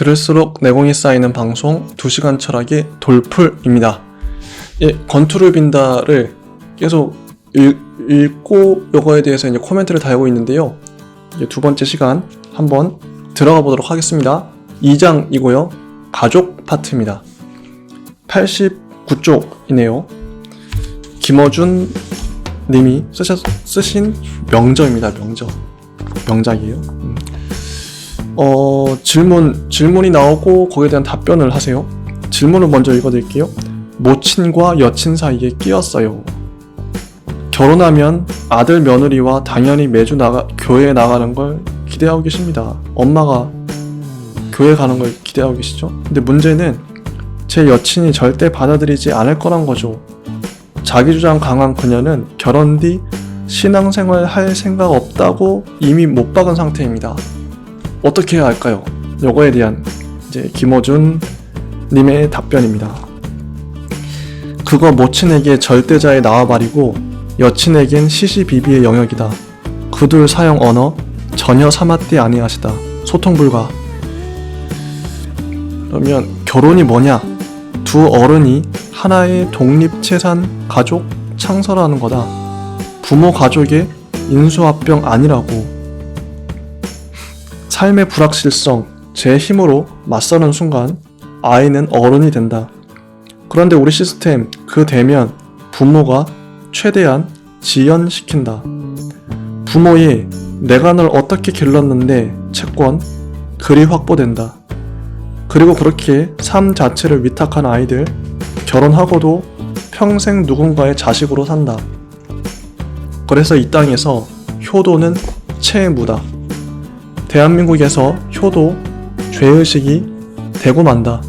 들을수록 내공이 쌓이는 방송 2시간 철학의 돌풀입니다. 예, 건투를 빈다를 계속 읽고 이거에 대해서 이제 코멘트를 달고 있는데요. 이제 두 번째 시간 한번 들어가 보도록 하겠습니다. 2장이고요. 가족 파트입니다. 89쪽이네요. 김어준 님이 쓰신 명저입니다. 명작이에요. 질문이 나오고 거기에 대한 답변을 하세요. 질문을 먼저 읽어드릴게요. 모친과 여친 사이에 끼었어요. 결혼하면 아들 며느리와 당연히 매주 교회에 나가는 걸 기대하고 계십니다. 엄마가 교회 가는 걸 기대하고 계시죠? 근데 문제는 제 여친이 절대 받아들이지 않을 거란 거죠. 자기 주장 강한 그녀는 결혼 뒤 신앙생활 할 생각 없다고 이미 못 박은 상태입니다. 어떻게 해야 할까요? 요거에 대한 이제 김어준 님의 답변입니다. 그거 모친에게 절대자에 나와버리고 여친에겐 시시비비의 영역이다. 그 둘 사용 언어 전혀 사맛대 아니하시다. 소통 불가. 그러면 결혼이 뭐냐? 두 어른이 하나의 독립재산 가족 창설하는 거다. 부모 가족의 인수합병 아니라고. 삶의 불확실성, 제 힘으로 맞서는 순간 아이는 어른이 된다. 그런데 우리 시스템 그 대면 부모가 최대한 지연시킨다. 부모의 내가 널 어떻게 길렀는데 채권, 글이 확보된다. 그리고 그렇게 삶 자체를 위탁한 아이들, 결혼하고도 평생 누군가의 자식으로 산다. 그래서 이 땅에서 효도는 채무다. 대한민국에서 효도, 죄의식이 되고 만다.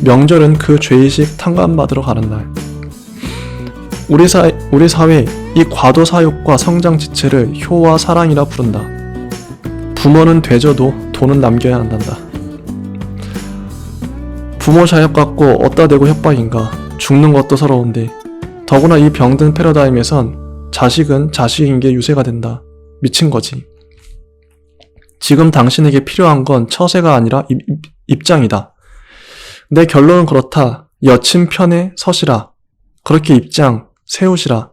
명절은 그 죄의식 탕감받으러 가는 날. 우리 사회 이 과도 사욕과 성장 지체를 효와 사랑이라 부른다. 부모는 되져도 돈은 남겨야 한단다. 부모 자식 갖고 어디다 대고 협박인가. 죽는 것도 서러운데 더구나 이 병든 패러다임에선 자식은 자식인 게 유세가 된다. 미친 거지. 지금 당신에게 필요한 건 처세가 아니라 입장이다. 내 결론은 그렇다. 여친 편에 서시라. 그렇게 입장 세우시라.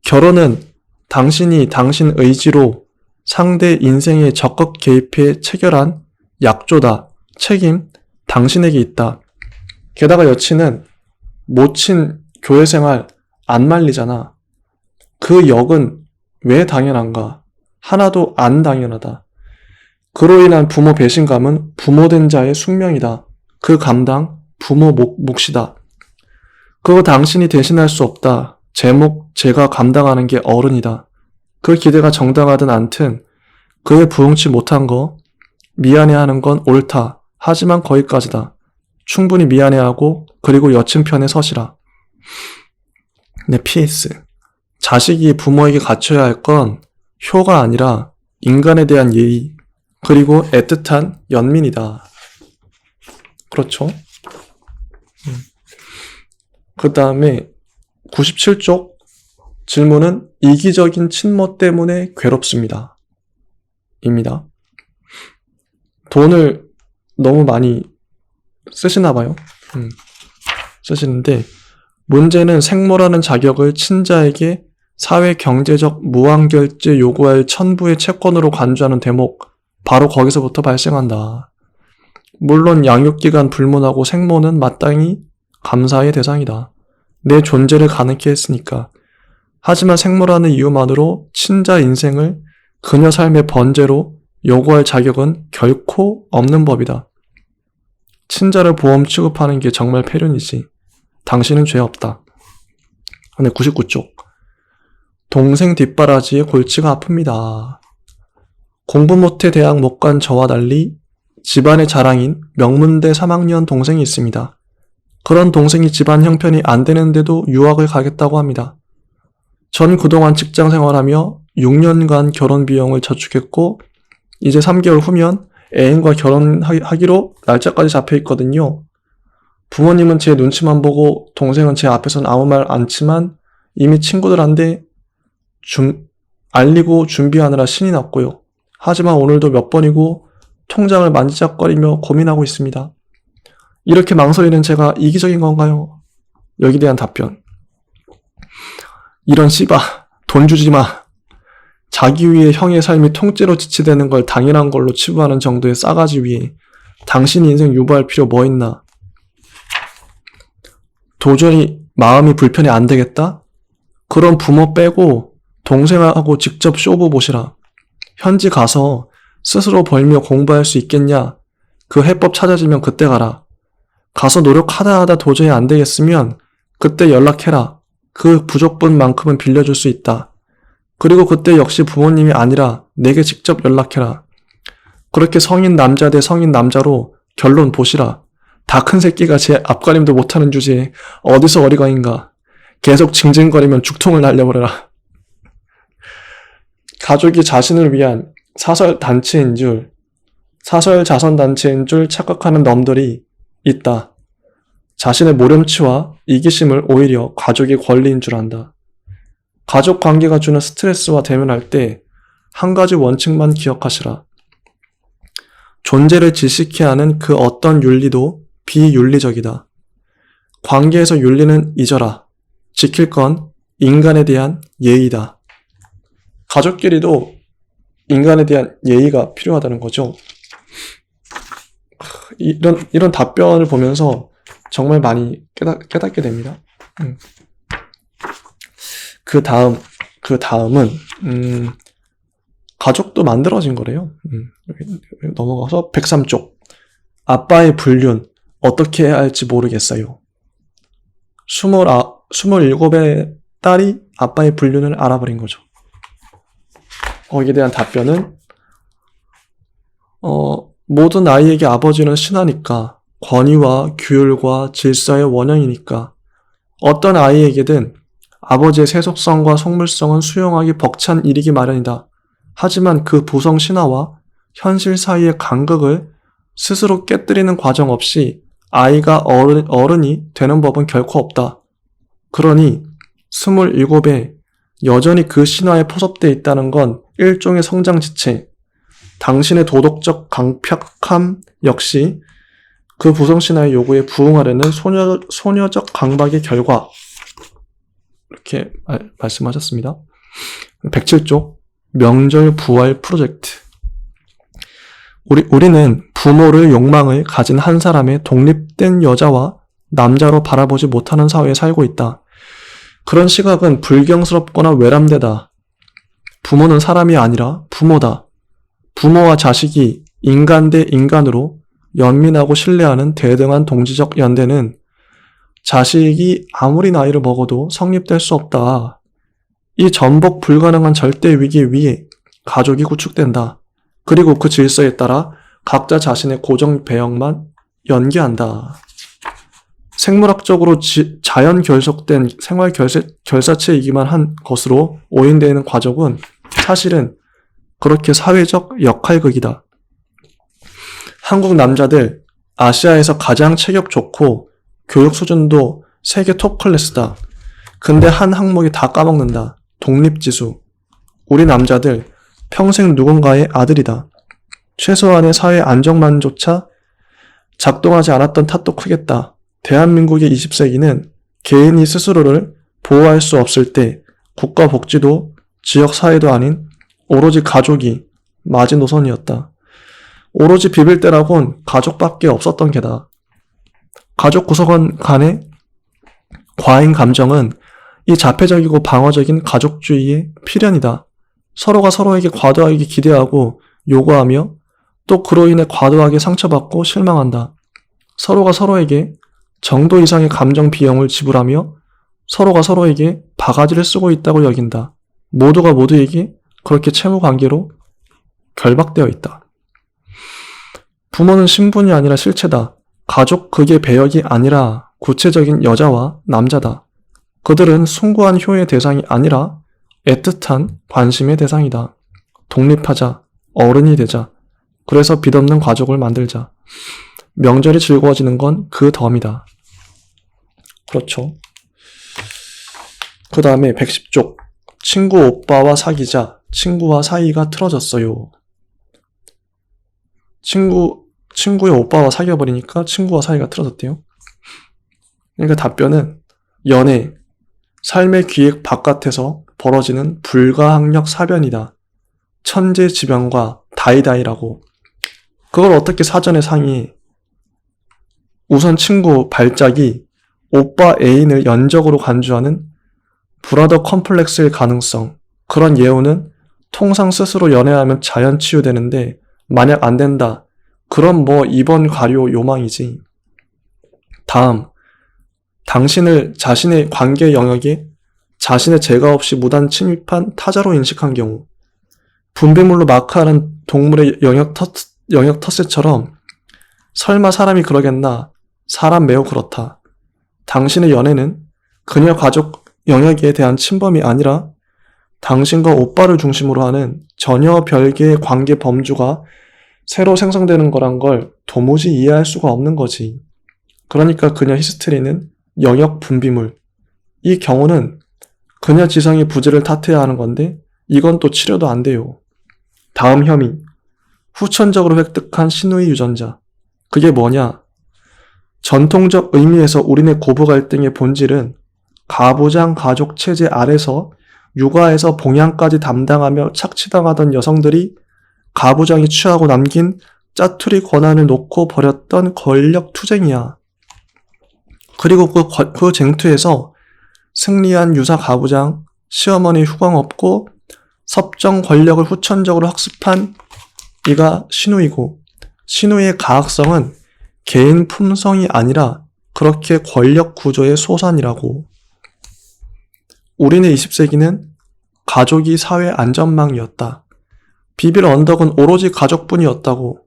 결혼은 당신이 당신 의지로 상대 인생에 적극 개입해 체결한 약조다. 책임 당신에게 있다. 게다가 여친은 모친 교회생활 안 말리잖아. 그 역은 왜 당연한가? 하나도 안 당연하다. 그로 인한 부모 배신감은 부모된 자의 숙명이다. 그 감당 부모 몫이다. 그거 당신이 대신할 수 없다. 제 몫 제가 감당하는 게 어른이다. 그 기대가 정당하든 않든 그에 부응치 못한 거 미안해하는 건 옳다. 하지만 거기까지다. 충분히 미안해하고 그리고 여친 편에 서시라. 네, PS. 자식이 부모에게 갖춰야 할 건 효가 아니라 인간에 대한 예의 그리고 애틋한 연민이다. 그렇죠? 그 다음에 97쪽 질문은 이기적인 친모 때문에 괴롭습니다. 입니다. 돈을 너무 많이 쓰시나 봐요. 쓰시는데 문제는 생모라는 자격을 친자에게 사회 경제적 무한결제 요구할 천부의 채권으로 간주하는 대목 바로 거기서부터 발생한다. 물론 양육기간 불문하고 생모는 마땅히 감사의 대상이다. 내 존재를 가능케 했으니까. 하지만 생모라는 이유만으로 친자 인생을 그녀 삶의 번제로 요구할 자격은 결코 없는 법이다. 친자를 보험 취급하는 게 정말 폐륜이지. 당신은 죄 없다. 근데 99쪽. 동생 뒷바라지에 골치가 아픕니다. 공부 못해 대학 못 간 저와 달리 집안의 자랑인 명문대 3학년 동생이 있습니다. 그런 동생이 집안 형편이 안 되는데도 유학을 가겠다고 합니다. 전 그동안 직장 생활하며 6년간 결혼 비용을 저축했고 이제 3개월 후면 애인과 결혼하기로 날짜까지 잡혀 있거든요. 부모님은 제 눈치만 보고 동생은 제 앞에선 아무 말 않지만 이미 친구들한테 알리고 준비하느라 신이 났고요. 하지만 오늘도 몇 번이고 통장을 만지작거리며 고민하고 있습니다. 이렇게 망설이는 제가 이기적인 건가요? 여기에 대한 답변. 이런 씨바, 돈 주지 마. 자기 위해 형의 삶이 통째로 지치되는 걸 당연한 걸로 치부하는 정도의 싸가지 위에 당신 인생 유보할 필요 뭐 있나? 도저히 마음이 불편해 안 되겠다? 그럼 부모 빼고 동생하고 직접 쇼부 보시라. 현지 가서 스스로 벌며 공부할 수 있겠냐? 그 해법 찾아지면 그때 가라. 가서 노력하다 하다 도저히 안 되겠으면 그때 연락해라. 그 부족분만큼은 빌려줄 수 있다. 그리고 그때 역시 부모님이 아니라 내게 직접 연락해라. 그렇게 성인 남자 대 성인 남자로 결론 보시라. 다 큰 새끼가 제 앞가림도 못하는 주제에 어디서 어리광인가. 계속 징징거리면 죽통을 날려버려라. 가족이 자신을 위한 사설 자선단체인 줄 착각하는 놈들이 있다. 자신의 모렴치와 이기심을 오히려 가족의 권리인 줄 안다. 가족 관계가 주는 스트레스와 대면할 때 한 가지 원칙만 기억하시라. 존재를 질식해야 하는 그 어떤 윤리도 비윤리적이다. 관계에서 윤리는 잊어라. 지킬 건 인간에 대한 예의다. 가족끼리도 인간에 대한 예의가 필요하다는 거죠. 이런 답변을 보면서 정말 많이 깨닫게 됩니다. 그 다음은 가족도 만들어진 거래요. 여기 넘어가서 103쪽. 아빠의 불륜 어떻게 해야 할지 모르겠어요. 27의 딸이 아빠의 불륜을 알아버린 거죠. 거기에 대한 답변은 모든 아이에게 아버지는 신하니까, 권위와 규율과 질서의 원형이니까 어떤 아이에게든 아버지의 세속성과 속물성은 수용하기 벅찬 일이기 마련이다. 하지만 그 부성 신화와 현실 사이의 간극을 스스로 깨뜨리는 과정 없이 아이가 어른이 되는 법은 결코 없다. 그러니 27에 여전히 그 신화에 포섭되어 있다는 건 일종의 성장 지체, 당신의 도덕적 강팍함 역시 그 부성신화의 요구에 부응하려는 소녀적 강박의 결과. 이렇게 말씀하셨습니다. 107쪽 명절 부활 프로젝트. 우리는 부모를 욕망을 가진 한 사람의 독립된 여자와 남자로 바라보지 못하는 사회에 살고 있다. 그런 시각은 불경스럽거나 외람되다. 부모는 사람이 아니라 부모다. 부모와 자식이 인간 대 인간으로 연민하고 신뢰하는 대등한 동지적 연대는 자식이 아무리 나이를 먹어도 성립될 수 없다. 이 전복 불가능한 절대 위기 위에 가족이 구축된다. 그리고 그 질서에 따라 각자 자신의 고정 배역만 연기한다. 생물학적으로 자연 결속된 생활 결사체이기만 한 것으로 오인되는 가족은 사실은 그렇게 사회적 역할극이다. 한국 남자들 아시아에서 가장 체격 좋고 교육 수준도 세계 톱 클래스다. 근데 한 항목이 다 까먹는다. 독립지수. 우리 남자들 평생 누군가의 아들이다. 최소한의 사회 안정만조차 작동하지 않았던 탓도 크겠다. 대한민국의 20세기는 개인이 스스로를 보호할 수 없을 때 국가 복지도 지역사회도 아닌 오로지 가족이 마지노선이었다. 오로지 비빌 때라곤 가족밖에 없었던 게다. 가족 구성원 간의 과잉 감정은 이 자폐적이고 방어적인 가족주의의 필연이다. 서로가 서로에게 과도하게 기대하고 요구하며 또 그로 인해 과도하게 상처받고 실망한다. 서로가 서로에게 정도 이상의 감정 비용을 지불하며 서로가 서로에게 바가지를 쓰고 있다고 여긴다. 모두가 모두에게 그렇게 채무 관계로 결박되어 있다. 부모는 신분이 아니라 실체다. 가족 그게 배역이 아니라 구체적인 여자와 남자다. 그들은 숭고한 효의 대상이 아니라 애틋한 관심의 대상이다. 독립하자. 어른이 되자. 그래서 빚없는 가족을 만들자. 명절이 즐거워지는 건 그 덤이다. 그렇죠. 그 다음에 110쪽. 친구 오빠와 사귀자. 친구와 사이가 틀어졌어요. 친구의 오빠와 사귀어버리니까 친구와 사이가 틀어졌대요. 그러니까 답변은 연애, 삶의 기획 바깥에서 벌어지는 불가항력 사변이다. 천재지변과 다이다이라고. 그걸 어떻게 사전에 상의해? 우선 친구 발작이 오빠 애인을 연적으로 간주하는 브라더 컴플렉스일 가능성. 그런 예우는 통상 스스로 연애하면 자연 치유되는데 만약 안 된다. 그럼 뭐 입원 가료 요망이지. 다음, 당신을 자신의 관계 영역에 자신의 재가 없이 무단 침입한 타자로 인식한 경우, 분비물로 마크하는 동물의 영역 텃세처럼 설마 사람이 그러겠나? 사람 매우 그렇다. 당신의 연애는 그녀 가족 영역에 대한 침범이 아니라 당신과 오빠를 중심으로 하는 전혀 별개의 관계 범주가 새로 생성되는 거란 걸 도무지 이해할 수가 없는 거지. 그러니까 그녀 히스테리는 영역 분비물. 이 경우는 그녀 지성이 부재를 탓해야 하는 건데 이건 또 치료도 안 돼요. 다음 혐의. 후천적으로 획득한 신우의 유전자. 그게 뭐냐? 전통적 의미에서 우리네 고부 갈등의 본질은 가부장 가족 체제 아래서 육아에서 봉양까지 담당하며 착취당하던 여성들이 가부장이 취하고 남긴 짜투리 권한을 놓고 벌였던 권력 투쟁이야. 그리고 그 쟁투에서 승리한 유사 가부장, 시어머니 후광 없고 섭정 권력을 후천적으로 학습한 이가 신우이고, 신우이의 가학성은 개인 품성이 아니라 그렇게 권력 구조의 소산이라고. 우리네 20세기는 가족이 사회 안전망이었다. 비빌 언덕은 오로지 가족뿐이었다고.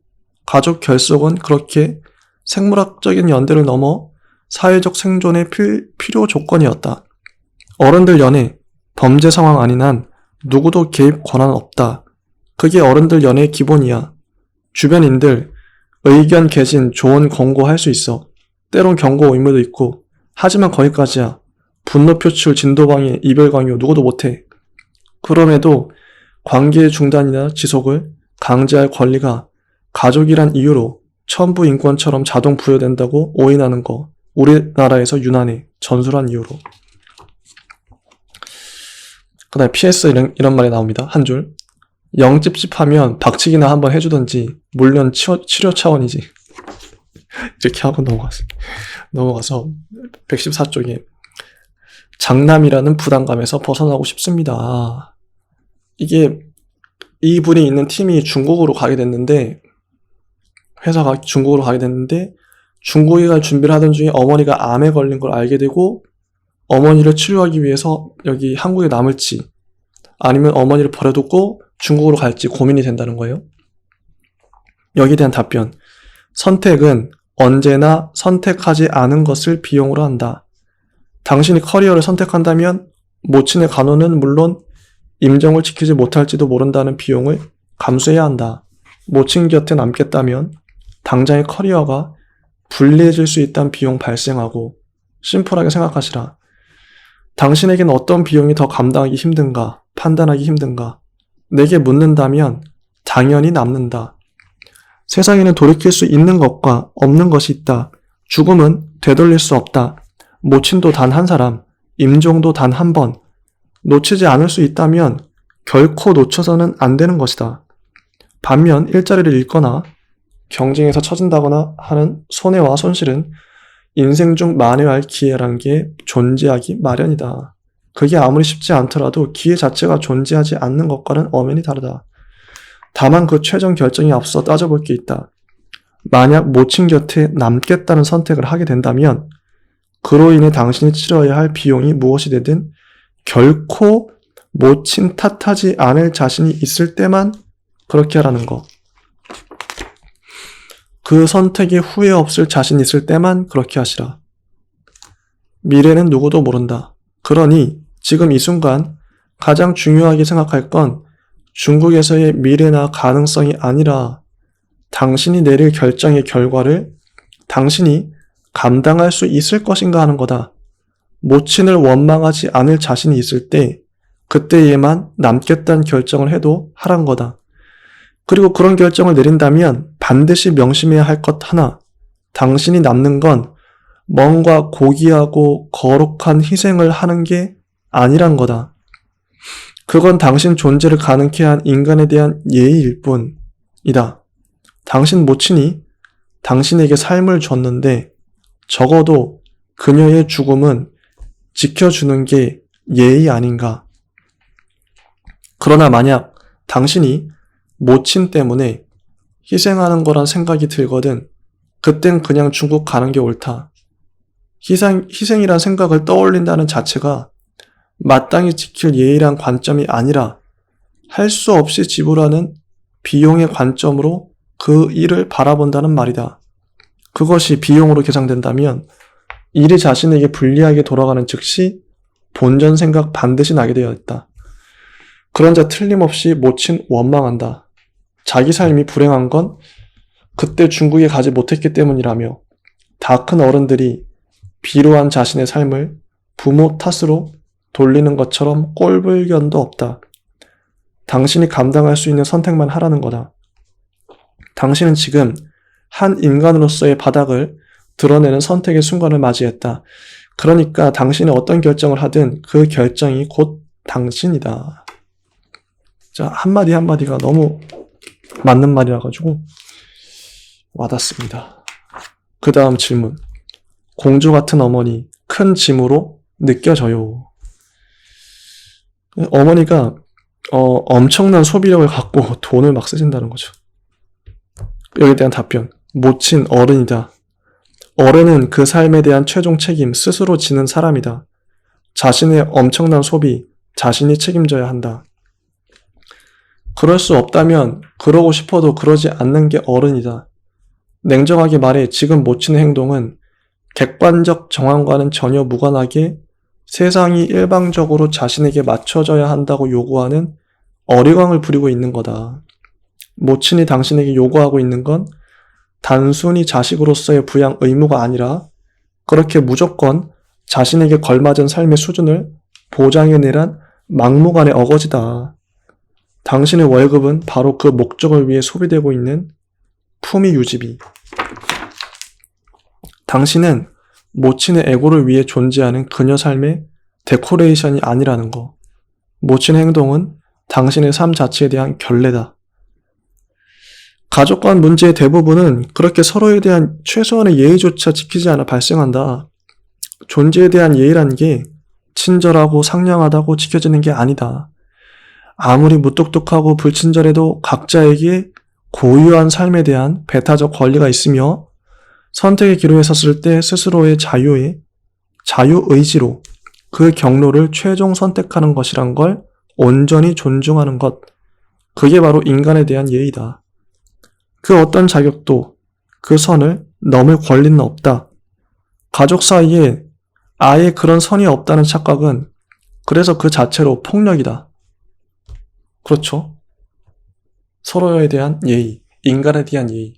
가족 결속은 그렇게 생물학적인 연대를 넘어 사회적 생존의 필요 조건이었다. 어른들 연애, 범죄 상황 아닌 한 누구도 개입 권한은 없다. 그게 어른들 연애의 기본이야. 주변인들, 의견 개진, 조언 권고할 수 있어. 때론 경고 의무도 있고. 하지만 거기까지야. 분노 표출, 진도 방해, 이별 강요 누구도 못해. 그럼에도 관계의 중단이나 지속을 강제할 권리가 가족이란 이유로 천부 인권처럼 자동 부여된다고 오인하는 거 우리나라에서 유난히 전술한 이유로. 그 다음에 PS 이런 말이 나옵니다. 한 줄. 영찝찝하면 박치기나 한번 해주던지 물론 치료 차원이지. 이렇게 하고 넘어가서 114쪽에 장남이라는 부담감에서 벗어나고 싶습니다. 이게 이분이 있는 팀이 중국으로 가게 됐는데, 회사가 중국으로 가게 됐는데 중국에 갈 준비를 하던 중에 어머니가 암에 걸린 걸 알게 되고 어머니를 치료하기 위해서 여기 한국에 남을지 아니면 어머니를 버려두고 중국으로 갈지 고민이 된다는 거예요. 여기에 대한 답변. 선택은 언제나 선택하지 않은 것을 비용으로 한다. 당신이 커리어를 선택한다면 모친의 간호는 물론 임종을 지키지 못할지도 모른다는 비용을 감수해야 한다. 모친 곁에 남겠다면 당장의 커리어가 불리해질 수 있다는 비용 발생하고, 심플하게 생각하시라. 당신에게는 어떤 비용이 더 감당하기 힘든가, 판단하기 힘든가. 내게 묻는다면 당연히 남는다. 세상에는 돌이킬 수 있는 것과 없는 것이 있다. 죽음은 되돌릴 수 없다. 모친도 단 한 사람, 임종도 단 한 번. 놓치지 않을 수 있다면 결코 놓쳐서는 안 되는 것이다. 반면 일자리를 잃거나 경쟁에서 처진다거나 하는 손해와 손실은 인생 중 만회할 기회란 게 존재하기 마련이다. 그게 아무리 쉽지 않더라도 기회 자체가 존재하지 않는 것과는 엄연히 다르다. 다만 그 최종 결정에 앞서 따져볼 게 있다. 만약 모친 곁에 남겠다는 선택을 하게 된다면 그로 인해 당신이 치러야 할 비용이 무엇이 되든 결코 모친 탓하지 않을 자신이 있을 때만 그렇게 하라는 거. 그 선택에 후회 없을 자신 있을 때만 그렇게 하시라. 미래는 누구도 모른다. 그러니 지금 이 순간 가장 중요하게 생각할 건 중국에서의 미래나 가능성이 아니라 당신이 내릴 결정의 결과를 당신이 감당할 수 있을 것인가 하는 거다. 모친을 원망하지 않을 자신이 있을 때 그때에만 남겠다는 결정을 해도 하란 거다. 그리고 그런 결정을 내린다면 반드시 명심해야 할 것 하나, 당신이 남는 건 뭔가 고귀하고 거룩한 희생을 하는 게 아니란 거다. 그건 당신 존재를 가능케 한 인간에 대한 예의일 뿐이다. 당신 모친이 당신에게 삶을 줬는데 적어도 그녀의 죽음은 지켜주는 게 예의 아닌가. 그러나 만약 당신이 모친 때문에 희생하는 거란 생각이 들거든 그땐 그냥 중국 가는 게 옳다. 희생이란 생각을 떠올린다는 자체가 마땅히 지킬 예의란 관점이 아니라 할 수 없이 지불하는 비용의 관점으로 그 일을 바라본다는 말이다. 그것이 비용으로 계산된다면 일이 자신에게 불리하게 돌아가는 즉시 본전 생각 반드시 나게 되어 있다. 그런 자 틀림없이 모친 원망한다. 자기 삶이 불행한 건 그때 중국에 가지 못했기 때문이라며 다 큰 어른들이 비루한 자신의 삶을 부모 탓으로 돌리는 것처럼 꼴불견도 없다. 당신이 감당할 수 있는 선택만 하라는 거다. 당신은 지금 한 인간으로서의 바닥을 드러내는 선택의 순간을 맞이했다. 그러니까 당신이 어떤 결정을 하든 그 결정이 곧 당신이다. 자, 한마디 한마디가 너무 맞는 말이라 가지고 와닿습니다. 그 다음 질문. 공주 같은 어머니, 큰 짐으로 느껴져요. 어머니가 엄청난 소비력을 갖고 돈을 막 쓰신다는 거죠. 여기에 대한 답변. 모친 어른이다. 어른은 그 삶에 대한 최종 책임 스스로 지는 사람이다. 자신의 엄청난 소비, 자신이 책임져야 한다. 그럴 수 없다면 그러고 싶어도 그러지 않는 게 어른이다. 냉정하게 말해 지금 모친의 행동은 객관적 정황과는 전혀 무관하게 세상이 일방적으로 자신에게 맞춰져야 한다고 요구하는 어리광을 부리고 있는 거다. 모친이 당신에게 요구하고 있는 건 단순히 자식으로서의 부양 의무가 아니라 그렇게 무조건 자신에게 걸맞은 삶의 수준을 보장해내란 막무가내 어거지다. 당신의 월급은 바로 그 목적을 위해 소비되고 있는 품위 유지비. 당신은 모친의 에고를 위해 존재하는 그녀 삶의 데코레이션이 아니라는 거. 모친의 행동은 당신의 삶 자체에 대한 결례다. 가족 간 문제의 대부분은 그렇게 서로에 대한 최소한의 예의조차 지키지 않아 발생한다. 존재에 대한 예의란 게 친절하고 상냥하다고 지켜지는 게 아니다. 아무리 무뚝뚝하고 불친절해도 각자에게 고유한 삶에 대한 배타적 권리가 있으며 선택의 기로에 섰을 때 스스로의 자유의지로 그 경로를 최종 선택하는 것이란 걸 온전히 존중하는 것. 그게 바로 인간에 대한 예의다. 그 어떤 자격도 그 선을 넘을 권리는 없다. 가족 사이에 아예 그런 선이 없다는 착각은 그래서 그 자체로 폭력이다. 그렇죠? 서로에 대한 예의, 인간에 대한 예의.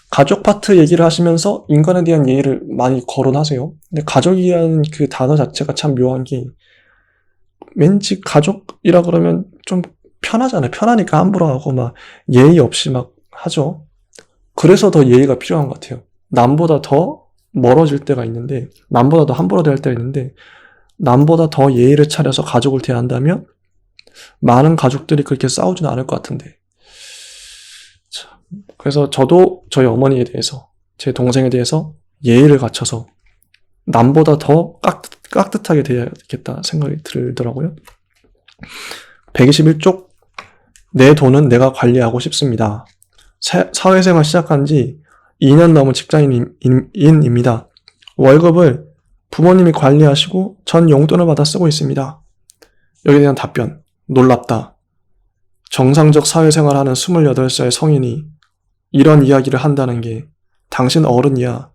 가족 파트 얘기를 하시면서 인간에 대한 예의를 많이 거론하세요. 근데 가족이라는 그 단어 자체가 참 묘한 게 왠지 가족이라 그러면 좀 편하잖아요. 편하니까 함부로 하고 막 예의 없이 막 하죠. 그래서 더 예의가 필요한 것 같아요. 남보다 더 멀어질 때가 있는데, 남보다 더 함부로 대할 때가 있는데, 남보다 더 예의를 차려서 가족을 대한다면 많은 가족들이 그렇게 싸우지는 않을 것 같은데. 자, 그래서 저도 저희 어머니에 대해서, 제 동생에 대해서 예의를 갖춰서 남보다 더 깍듯하게 대해야겠다 생각이 들더라고요. 121쪽. 내 돈은 내가 관리하고 싶습니다. 사회생활 시작한 지 2년 넘은 직장인입니다. 월급을 부모님이 관리하시고 전 용돈을 받아 쓰고 있습니다. 여기에 대한 답변. 놀랍다. 정상적 사회생활하는 28살 성인이 이런 이야기를 한다는 게 당신 어른이야.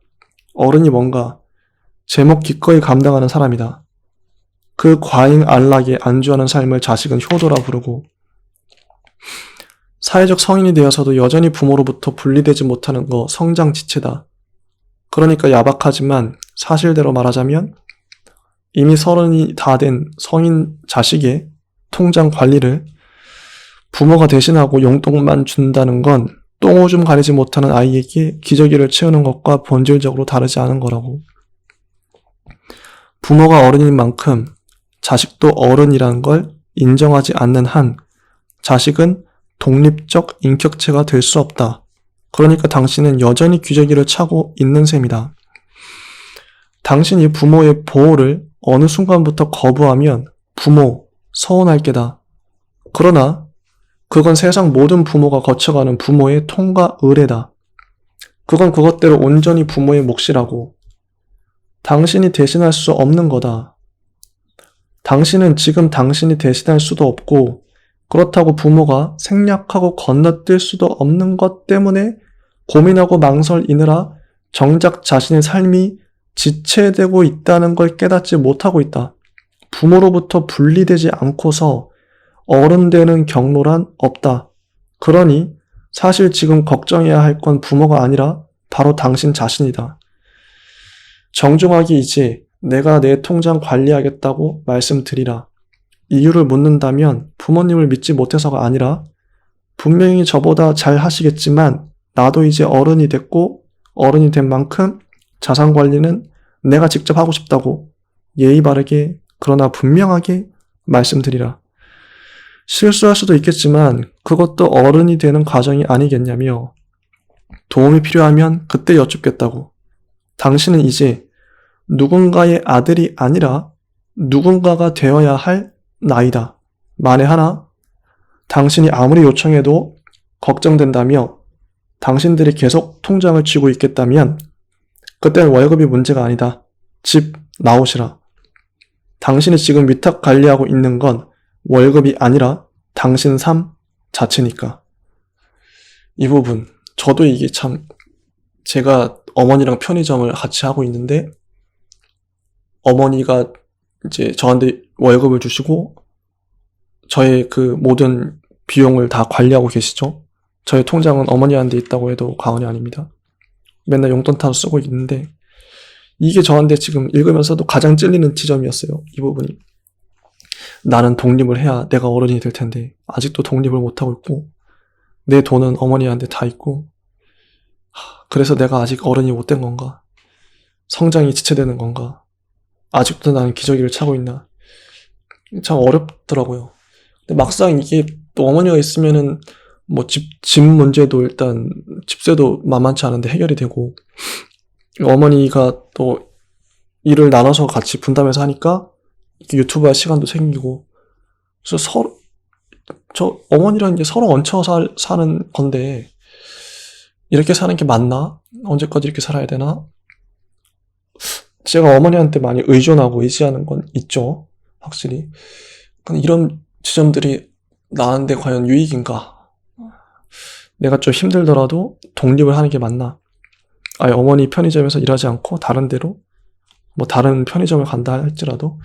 어른이 뭔가 제목 기꺼이 감당하는 사람이다. 그 과잉 안락에 안주하는 삶을 자식은 효도라 부르고 사회적 성인이 되어서도 여전히 부모로부터 분리되지 못하는 거 성장 지체다. 그러니까 야박하지만 사실대로 말하자면 이미 30이 다 된 성인 자식의 통장 관리를 부모가 대신하고 용돈만 준다는 건 똥오줌 가리지 못하는 아이에게 기저귀를 채우는 것과 본질적으로 다르지 않은 거라고. 부모가 어른인 만큼 자식도 어른이라는 걸 인정하지 않는 한 자식은 독립적 인격체가 될 수 없다. 그러니까 당신은 여전히 기저귀를 차고 있는 셈이다. 당신이 부모의 보호를 어느 순간부터 거부하면 부모, 서운할 게다. 그러나 그건 세상 모든 부모가 거쳐가는 부모의 통과 의례다. 그건 그것대로 온전히 부모의 몫이라고. 당신이 대신할 수 없는 거다. 당신은 지금 당신이 대신할 수도 없고 그렇다고 부모가 생략하고 건너뛸 수도 없는 것 때문에 고민하고 망설이느라 정작 자신의 삶이 지체되고 있다는 걸 깨닫지 못하고 있다. 부모로부터 분리되지 않고서 어른 되는 경로란 없다. 그러니 사실 지금 걱정해야 할 건 부모가 아니라 바로 당신 자신이다. 정중하게 이제 내가 내 통장 관리하겠다고 말씀드리라. 이유를 묻는다면 부모님을 믿지 못해서가 아니라 분명히 저보다 잘 하시겠지만 나도 이제 어른이 됐고 어른이 된 만큼 자산 관리는 내가 직접 하고 싶다고 예의 바르게 그러나 분명하게 말씀드리라. 실수할 수도 있겠지만 그것도 어른이 되는 과정이 아니겠냐며 도움이 필요하면 그때 여쭙겠다고. 당신은 이제 누군가의 아들이 아니라 누군가가 되어야 할 나이다. 만에 하나 당신이 아무리 요청해도 걱정된다며 당신들이 계속 통장을 쥐고 있겠다면 그때는 월급이 문제가 아니다. 집 나오시라. 당신이 지금 위탁 관리하고 있는 건 월급이 아니라 당신 삶 자체니까. 이 부분 저도 이게 참 제가 어머니랑 편의점을 같이 하고 있는데 어머니가 이제 저한테 월급을 주시고 저의 그 모든 비용을 다 관리하고 계시죠. 저의 통장은 어머니한테 있다고 해도 과언이 아닙니다. 맨날 용돈 타서 쓰고 있는데 이게 저한테 지금 읽으면서도 가장 찔리는 지점이었어요. 이 부분이. 나는 독립을 해야 내가 어른이 될 텐데 아직도 독립을 못하고 있고 내 돈은 어머니한테 다 있고 그래서 내가 아직 어른이 못 된 건가? 성장이 지체되는 건가? 아직도 나는 기저귀를 차고 있나? 참 어렵더라고요. 근데 막상 이게 또 어머니가 있으면은 뭐 집 문제도 일단 집세도 만만치 않은데 해결이 되고 어머니가 또 일을 나눠서 같이 분담해서 하니까 유튜브 할 시간도 생기고 그래서 저 어머니랑 이제 서로 얹혀 사는 건데 이렇게 사는 게 맞나? 언제까지 이렇게 살아야 되나? 제가 어머니한테 많이 의존하고 의지하는 건 있죠. 확실히. 근데 이런 지점들이 나한테 과연 유익인가? 내가 좀 힘들더라도 독립을 하는 게 맞나? 아예 어머니 편의점에서 일하지 않고 다른 데로 뭐 다른 편의점을 간다 할지라도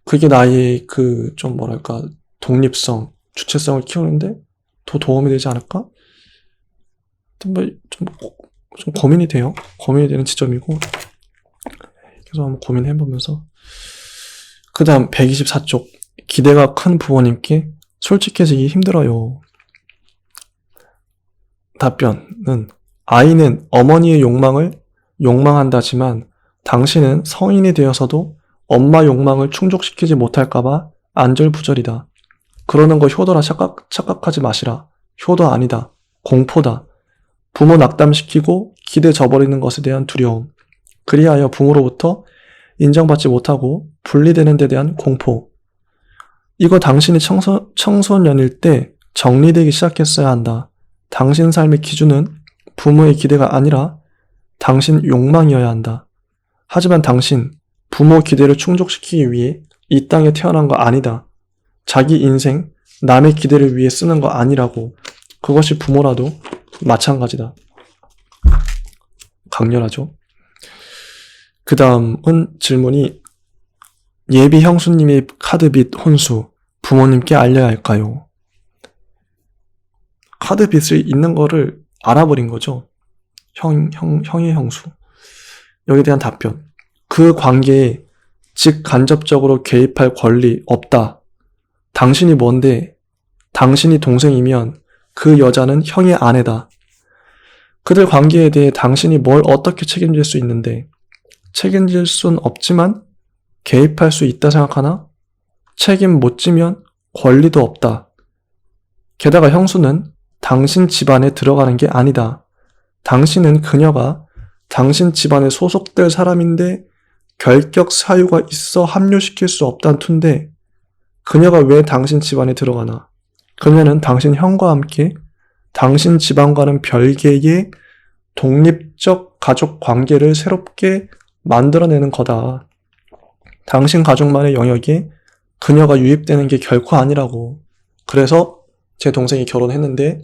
그게 나의 그 좀 뭐랄까 독립성, 주체성을 키우는데 더 도움이 되지 않을까? 좀 고민이 돼요. 고민이 되는 지점이고 계속 한번 고민해보면서 그 다음 124쪽 기대가 큰 부모님께 솔직해지기 힘들어요. 답변은 아이는 어머니의 욕망을 욕망한다지만 당신은 성인이 되어서도 엄마 욕망을 충족시키지 못할까봐 안절부절이다. 그러는 거 효도라 착각하지 마시라. 효도 아니다. 공포다. 부모 낙담시키고 기대 져버리는 것에 대한 두려움. 그리하여 부모로부터 인정받지 못하고 분리되는 데 대한 공포. 이거 당신이 청소년일 때 정리되기 시작했어야 한다. 당신 삶의 기준은 부모의 기대가 아니라 당신 욕망이어야 한다. 하지만 당신 부모 기대를 충족시키기 위해 이 땅에 태어난 거 아니다. 자기 인생 남의 기대를 위해 쓰는 거 아니라고. 그것이 부모라도 마찬가지다. 강렬하죠? 그 다음은 질문이 예비 형수님의 카드빚 혼수 부모님께 알려야 할까요? 카드빚이 있는 거를 알아버린 거죠. 형의 형수. 여기에 대한 답변. 그 관계에 직간접적으로 개입할 권리 없다. 당신이 뭔데 당신이 동생이면 그 여자는 형의 아내다. 그들 관계에 대해 당신이 뭘 어떻게 책임질 수 있는데 책임질 순 없지만 개입할 수 있다 생각하나? 책임 못 지면 권리도 없다. 게다가 형수는 당신 집안에 들어가는 게 아니다. 당신은 그녀가 당신 집안에 소속될 사람인데 결격 사유가 있어 합류시킬 수 없단 투인데 그녀가 왜 당신 집안에 들어가나? 그녀는 당신 형과 함께 당신 집안과는 별개의 독립적 가족 관계를 새롭게 만들어내는 거다. 당신 가족만의 영역에 그녀가 유입되는 게 결코 아니라고. 그래서 제 동생이 결혼했는데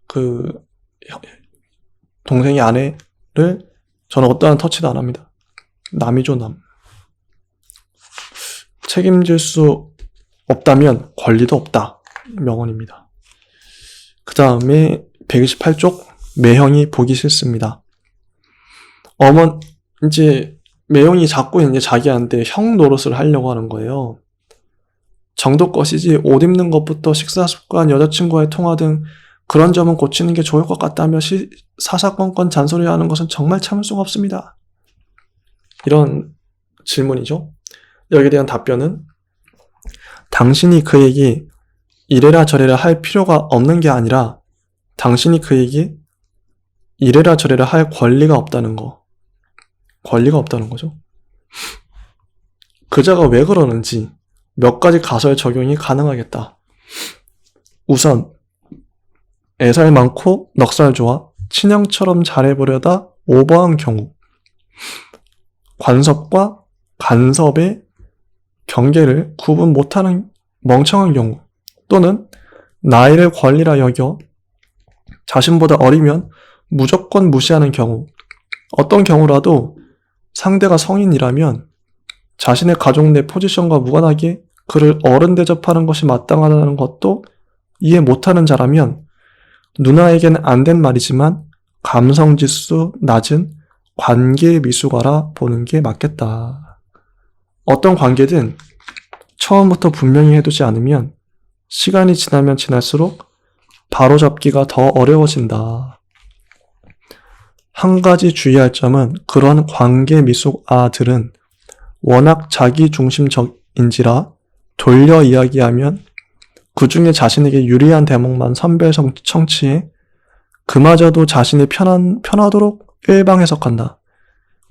그 동생의 아내를 저는 어떠한 터치도 안 합니다. 남이죠, 남. 책임질 수 없다면 권리도 없다. 명언입니다. 그 다음에 128쪽 매형이 보기 싫습니다. 이제 매형이 자꾸 이제 자기한테 형 노릇을 하려고 하는 거예요. 정도 것이지 옷 입는 것부터 식사 습관, 여자친구와의 통화 등 그런 점은 고치는 게 좋을 것 같다며 사사건건 잔소리하는 것은 정말 참을 수가 없습니다. 이런 질문이죠. 여기에 대한 답변은 당신이 그에게 이래라 저래라 할 필요가 없는 게 아니라 당신이 그에게 이래라 저래라 할 권리가 없다는 거. 권리가 없다는 거죠. 그자가 왜 그러는지 몇 가지 가설 적용이 가능하겠다. 우선 애살 많고 넉살 좋아 친형처럼 잘해보려다 오버한 경우, 관섭과 간섭의 경계를 구분 못하는 멍청한 경우, 또는 나이를 권리라 여겨 자신보다 어리면 무조건 무시하는 경우, 어떤 경우라도 상대가 성인이라면 자신의 가족 내 포지션과 무관하게 그를 어른 대접하는 것이 마땅하다는 것도 이해 못하는 자라면 누나에게는 안 된 말이지만 감성지수 낮은 관계 미숙아라 보는 게 맞겠다. 어떤 관계든 처음부터 분명히 해두지 않으면 시간이 지나면 지날수록 바로잡기가 더 어려워진다. 한 가지 주의할 점은 그런 관계 미숙아들은 워낙 자기중심적인지라 돌려 이야기하면 그 중에 자신에게 유리한 대목만 선별 청취해 그마저도 자신이 편하도록 일방 해석한다.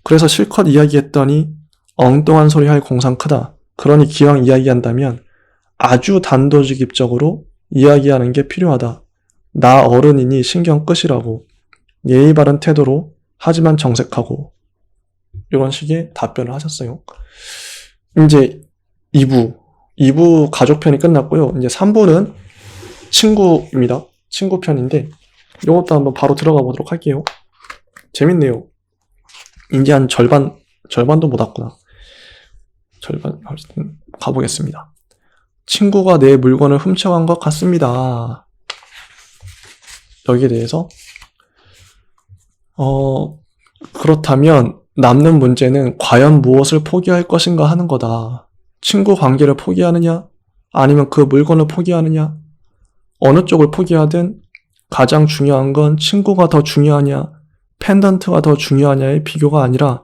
그래서 실컷 이야기했더니 엉뚱한 소리 할 공상 크다. 그러니 기왕 이야기한다면 아주 단도직입적으로 이야기하는 게 필요하다. 나 어른이니 신경 끄시라고. 예의 바른 태도로 하지만 정색하고. 이런 식의 답변을 하셨어요. 이제 2부 가족편이 끝났고요. 이제 3부는 친구입니다. 친구 편인데 이것도 한번 바로 들어가 보도록 할게요. 재밌네요. 이제 한 절반도 못 왔구나. 절반 가보겠습니다. 친구가 내 물건을 훔쳐간 것 같습니다. 여기에 대해서 그렇다면 남는 문제는 과연 무엇을 포기할 것인가 하는 거다. 친구 관계를 포기하느냐 아니면 그 물건을 포기하느냐, 어느 쪽을 포기하든 가장 중요한 건 친구가 더 중요하냐 펜던트가 더 중요하냐의 비교가 아니라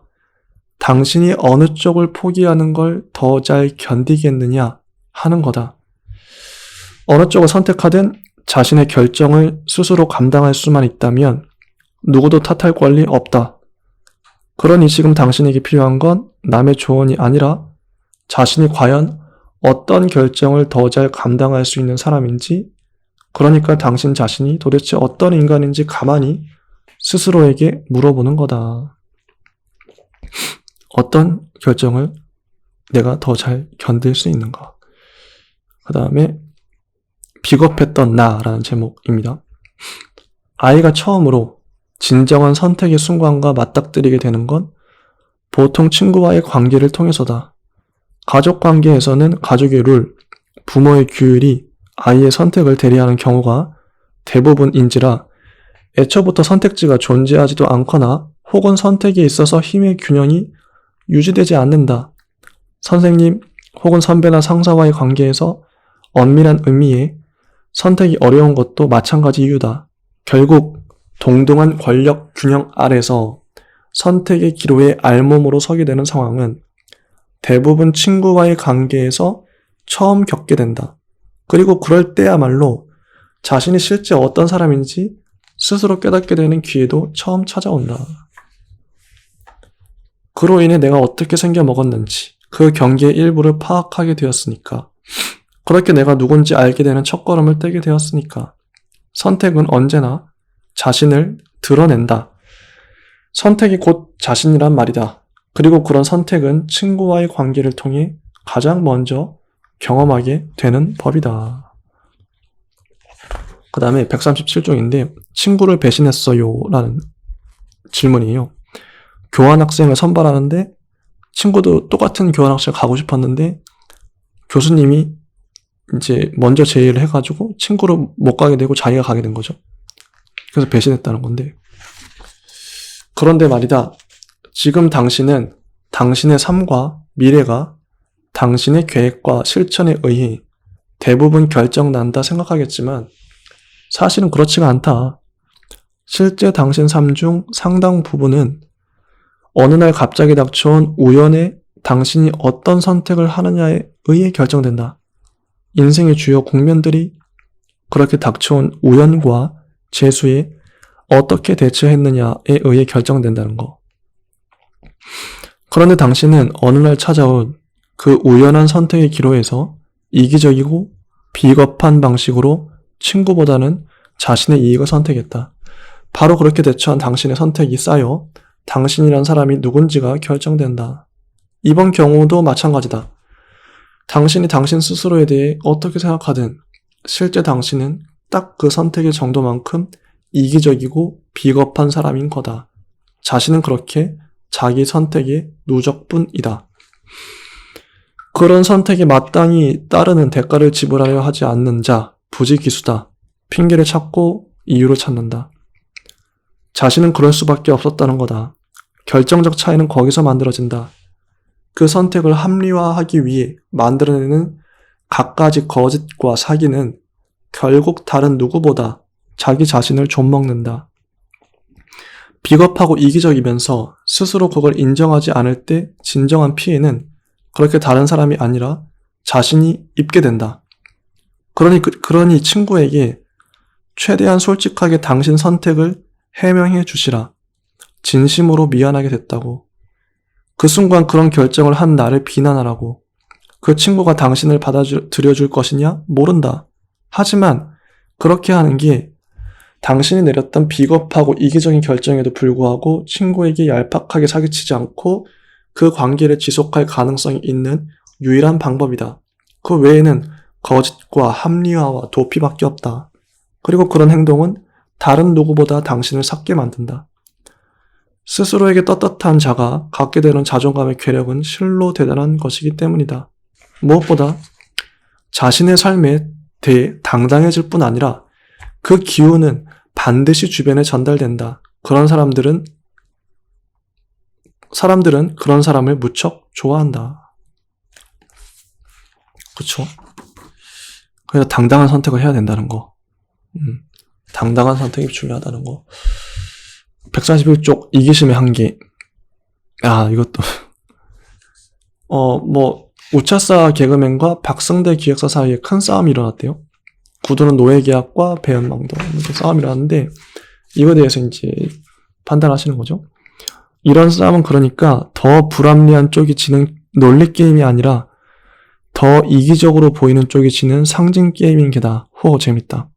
당신이 어느 쪽을 포기하는 걸 더 잘 견디겠느냐 하는 거다. 어느 쪽을 선택하든 자신의 결정을 스스로 감당할 수만 있다면 누구도 탓할 권리 없다. 그러니 지금 당신에게 필요한 건 남의 조언이 아니라 자신이 과연 어떤 결정을 더 잘 감당할 수 있는 사람인지, 그러니까 당신 자신이 도대체 어떤 인간인지 가만히 스스로에게 물어보는 거다. 어떤 결정을 내가 더 잘 견딜 수 있는가. 그 다음에 비겁했던 나라는 제목입니다. 아이가 처음으로 진정한 선택의 순간과 맞닥뜨리게 되는 건 보통 친구와의 관계를 통해서다. 가족 관계에서는 가족의 룰, 부모의 규율이 아이의 선택을 대리하는 경우가 대부분인지라 애초부터 선택지가 존재하지도 않거나 혹은 선택에 있어서 힘의 균형이 유지되지 않는다. 선생님 혹은 선배나 상사와의 관계에서 엄밀한 의미의 선택이 어려운 것도 마찬가지 이유다. 결국 동등한 권력 균형 아래서 선택의 기로에 알몸으로 서게 되는 상황은 대부분 친구와의 관계에서 처음 겪게 된다. 그리고 그럴 때야말로 자신이 실제 어떤 사람인지 스스로 깨닫게 되는 기회도 처음 찾아온다. 그로 인해 내가 어떻게 생겨 먹었는지 그 경계의 일부를 파악하게 되었으니까, 그렇게 내가 누군지 알게 되는 첫걸음을 떼게 되었으니까, 선택은 언제나 자신을 드러낸다. 선택이 곧 자신이란 말이다. 그리고 그런 선택은 친구와의 관계를 통해 가장 먼저 경험하게 되는 법이다. 그 다음에 137쪽인데 친구를 배신했어요 라는 질문이에요. 교환학생을 선발하는데 친구도 똑같은 교환학생 가고 싶었는데 교수님이 이제 먼저 제의를 해가지고 친구를 못 가게 되고 자기가 가게 된 거죠. 그래서 배신했다는 건데, 그런데 말이다. 지금 당신은 당신의 삶과 미래가 당신의 계획과 실천에 의해 대부분 결정난다 생각하겠지만 사실은 그렇지가 않다. 실제 당신 삶 중 상당 부분은 어느 날 갑자기 닥쳐온 우연에 당신이 어떤 선택을 하느냐에 의해 결정된다. 인생의 주요 국면들이 그렇게 닥쳐온 우연과 재수에 어떻게 대처했느냐에 의해 결정된다는 거. 그런데 당신은 어느 날 찾아온 그 우연한 선택의 기로에서 이기적이고 비겁한 방식으로 친구보다는 자신의 이익을 선택했다. 바로 그렇게 대처한 당신의 선택이 쌓여 당신이란 사람이 누군지가 결정된다. 이번 경우도 마찬가지다. 당신이 당신 스스로에 대해 어떻게 생각하든 실제 당신은 딱 그 선택의 정도만큼 이기적이고 비겁한 사람인 거다. 자신은 그렇게 자기 선택의 누적뿐이다. 그런 선택에 마땅히 따르는 대가를 지불하려 하지 않는 자, 부지기수다. 핑계를 찾고 이유를 찾는다. 자신은 그럴 수밖에 없었다는 거다. 결정적 차이는 거기서 만들어진다. 그 선택을 합리화하기 위해 만들어내는 갖가지 거짓과 사기는 결국 다른 누구보다 자기 자신을 좀먹는다. 비겁하고 이기적이면서 스스로 그걸 인정하지 않을 때 진정한 피해는 그렇게 다른 사람이 아니라 자신이 입게 된다. 그러니 친구에게 최대한 솔직하게 당신 선택을 해명해 주시라. 진심으로 미안하게 됐다고. 그 순간 그런 결정을 한 나를 비난하라고. 그 친구가 당신을 받아들여줄 것이냐? 모른다. 하지만 그렇게 하는 게 당신이 내렸던 비겁하고 이기적인 결정에도 불구하고 친구에게 얄팍하게 사기치지 않고 그 관계를 지속할 가능성이 있는 유일한 방법이다. 그 외에는 거짓과 합리화와 도피밖에 없다. 그리고 그런 행동은 다른 누구보다 당신을 삭게 만든다. 스스로에게 떳떳한 자가 갖게 되는 자존감의 괴력은 실로 대단한 것이기 때문이다. 무엇보다 자신의 삶에 대해 당당해질 뿐 아니라 그 기운은 반드시 주변에 전달된다. 그런 사람들은 그런 사람을 무척 좋아한다. 그쵸? 그래서 당당한 선택을 해야 된다는 거. 당당한 선택이 중요하다는 거. 141쪽 이기심의 한계. 이것도 우차사 개그맨과 박승대 기획사 사이에 큰 싸움이 일어났대요. 구두는 노예계약과 배은망덕 이렇게 싸움이 일어났는데 이거에 대해서 이제 판단하시는 거죠. 이런 싸움은 그러니까 더 불합리한 쪽이 지는 논리게임이 아니라 더 이기적으로 보이는 쪽이 지는 상징게임인 게다. 재밌다.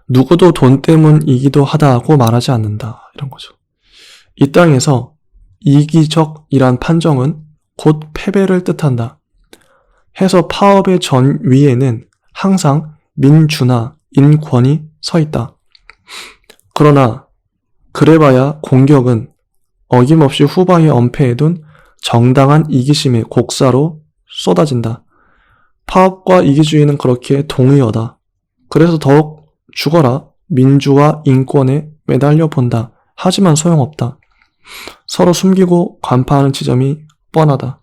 누구도 돈 때문이기도 하다고 말하지 않는다. 이런 거죠. 이 땅에서 이기적이란 판정은 곧 패배를 뜻한다. 해서 파업의 전위에는 항상 민주나 인권이 서 있다. 그러나 그래봐야 공격은 어김없이 후방에 엄폐해둔 정당한 이기심의 곡사로 쏟아진다. 파업과 이기주의는 그렇게 동의어다. 그래서 더욱 죽어라 민주와 인권에 매달려 본다. 하지만 소용없다. 서로 숨기고 간파하는 지점이 뻔하다.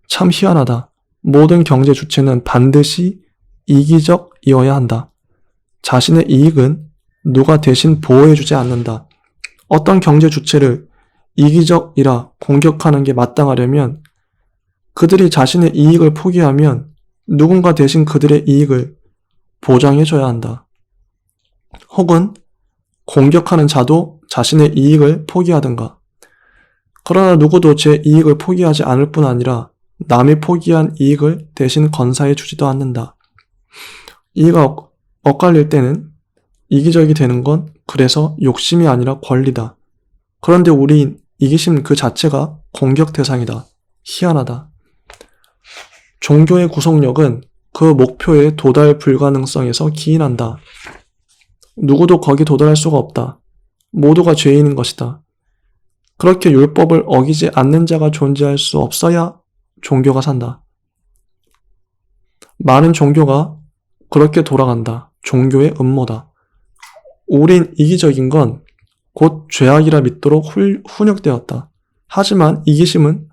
참 희한하다. 모든 경제 주체는 반드시 이기적이어야 한다. 자신의 이익은 누가 대신 보호해주지 않는다. 어떤 경제 주체를 이기적이라 공격하는 게 마땅하려면 그들이 자신의 이익을 포기하면 누군가 대신 그들의 이익을 보장해줘야 한다. 혹은 공격하는 자도 자신의 이익을 포기하든가. 그러나 누구도 제 이익을 포기하지 않을 뿐 아니라 남이 포기한 이익을 대신 건사해 주지도 않는다. 이가 엇갈릴 때는 이기적이 되는 건 그래서 욕심이 아니라 권리다. 그런데 우리 이기심 그 자체가 공격 대상이다. 희한하다. 종교의 구속력은 그 목표의 도달 불가능성에서 기인한다. 누구도 거기 도달할 수가 없다. 모두가 죄인인 것이다. 그렇게 율법을 어기지 않는 자가 존재할 수 없어야 종교가 산다. 많은 종교가 그렇게 돌아간다. 종교의 음모다. 우린 이기적인 건 곧 죄악이라 믿도록 훈육되었다. 하지만 이기심은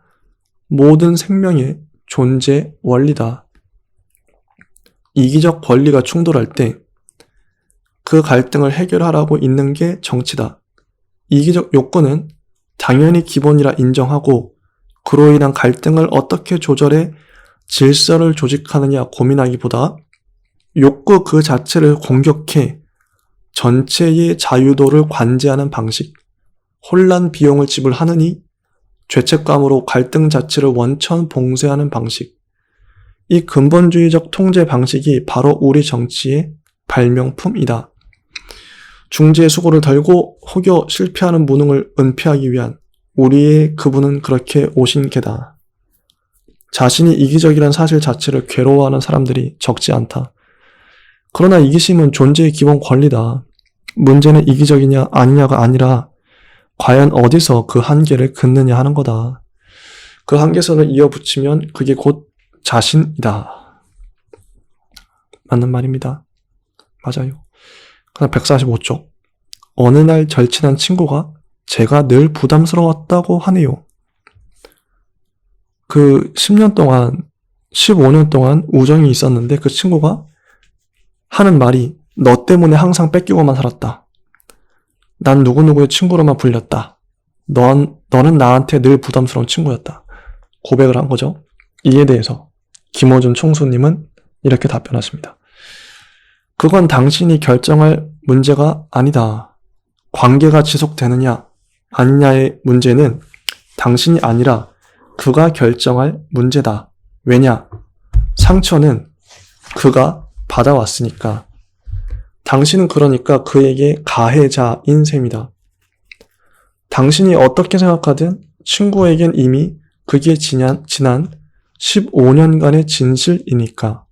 모든 생명의 존재 원리다. 이기적 권리가 충돌할 때 그 갈등을 해결하라고 있는 게 정치다. 이기적 욕구는 당연히 기본이라 인정하고 그로 인한 갈등을 어떻게 조절해 질서를 조직하느냐 고민하기보다 욕구 그 자체를 공격해 전체의 자유도를 관제하는 방식, 혼란 비용을 지불하느니 죄책감으로 갈등 자체를 원천 봉쇄하는 방식, 이 근본주의적 통제 방식이 바로 우리 정치의 발명품이다. 중재의 수고를 덜고 혹여 실패하는 무능을 은폐하기 위한 우리의 그분은 그렇게 오신 게다. 자신이 이기적이란 사실 자체를 괴로워하는 사람들이 적지 않다. 그러나 이기심은 존재의 기본 권리다. 문제는 이기적이냐 아니냐가 아니라 과연 어디서 그 한계를 긋느냐 하는 거다. 그 한계선을 이어붙이면 그게 곧 자신이다. 맞는 말입니다. 맞아요. 그다음 145쪽. 어느 날 절친한 친구가 제가 늘 부담스러웠다고 하네요. 그 10년 동안, 15년 동안 우정이 있었는데 그 친구가 하는 말이 너 때문에 항상 뺏기고만 살았다. 난 누구누구의 친구로만 불렸다. 너는 나한테 늘 부담스러운 친구였다. 고백을 한 거죠. 이에 대해서 김호준 총수님은 이렇게 답변하십니다. 그건 당신이 결정할 문제가 아니다. 관계가 지속되느냐 아니냐의 문제는 당신이 아니라 그가 결정할 문제다. 왜냐? 상처는 그가 받아왔으니까. 당신은 그러니까 그에게 가해자인 셈이다. 당신이 어떻게 생각하든 친구에겐 이미 그게 지난 15년간의 진실이니까.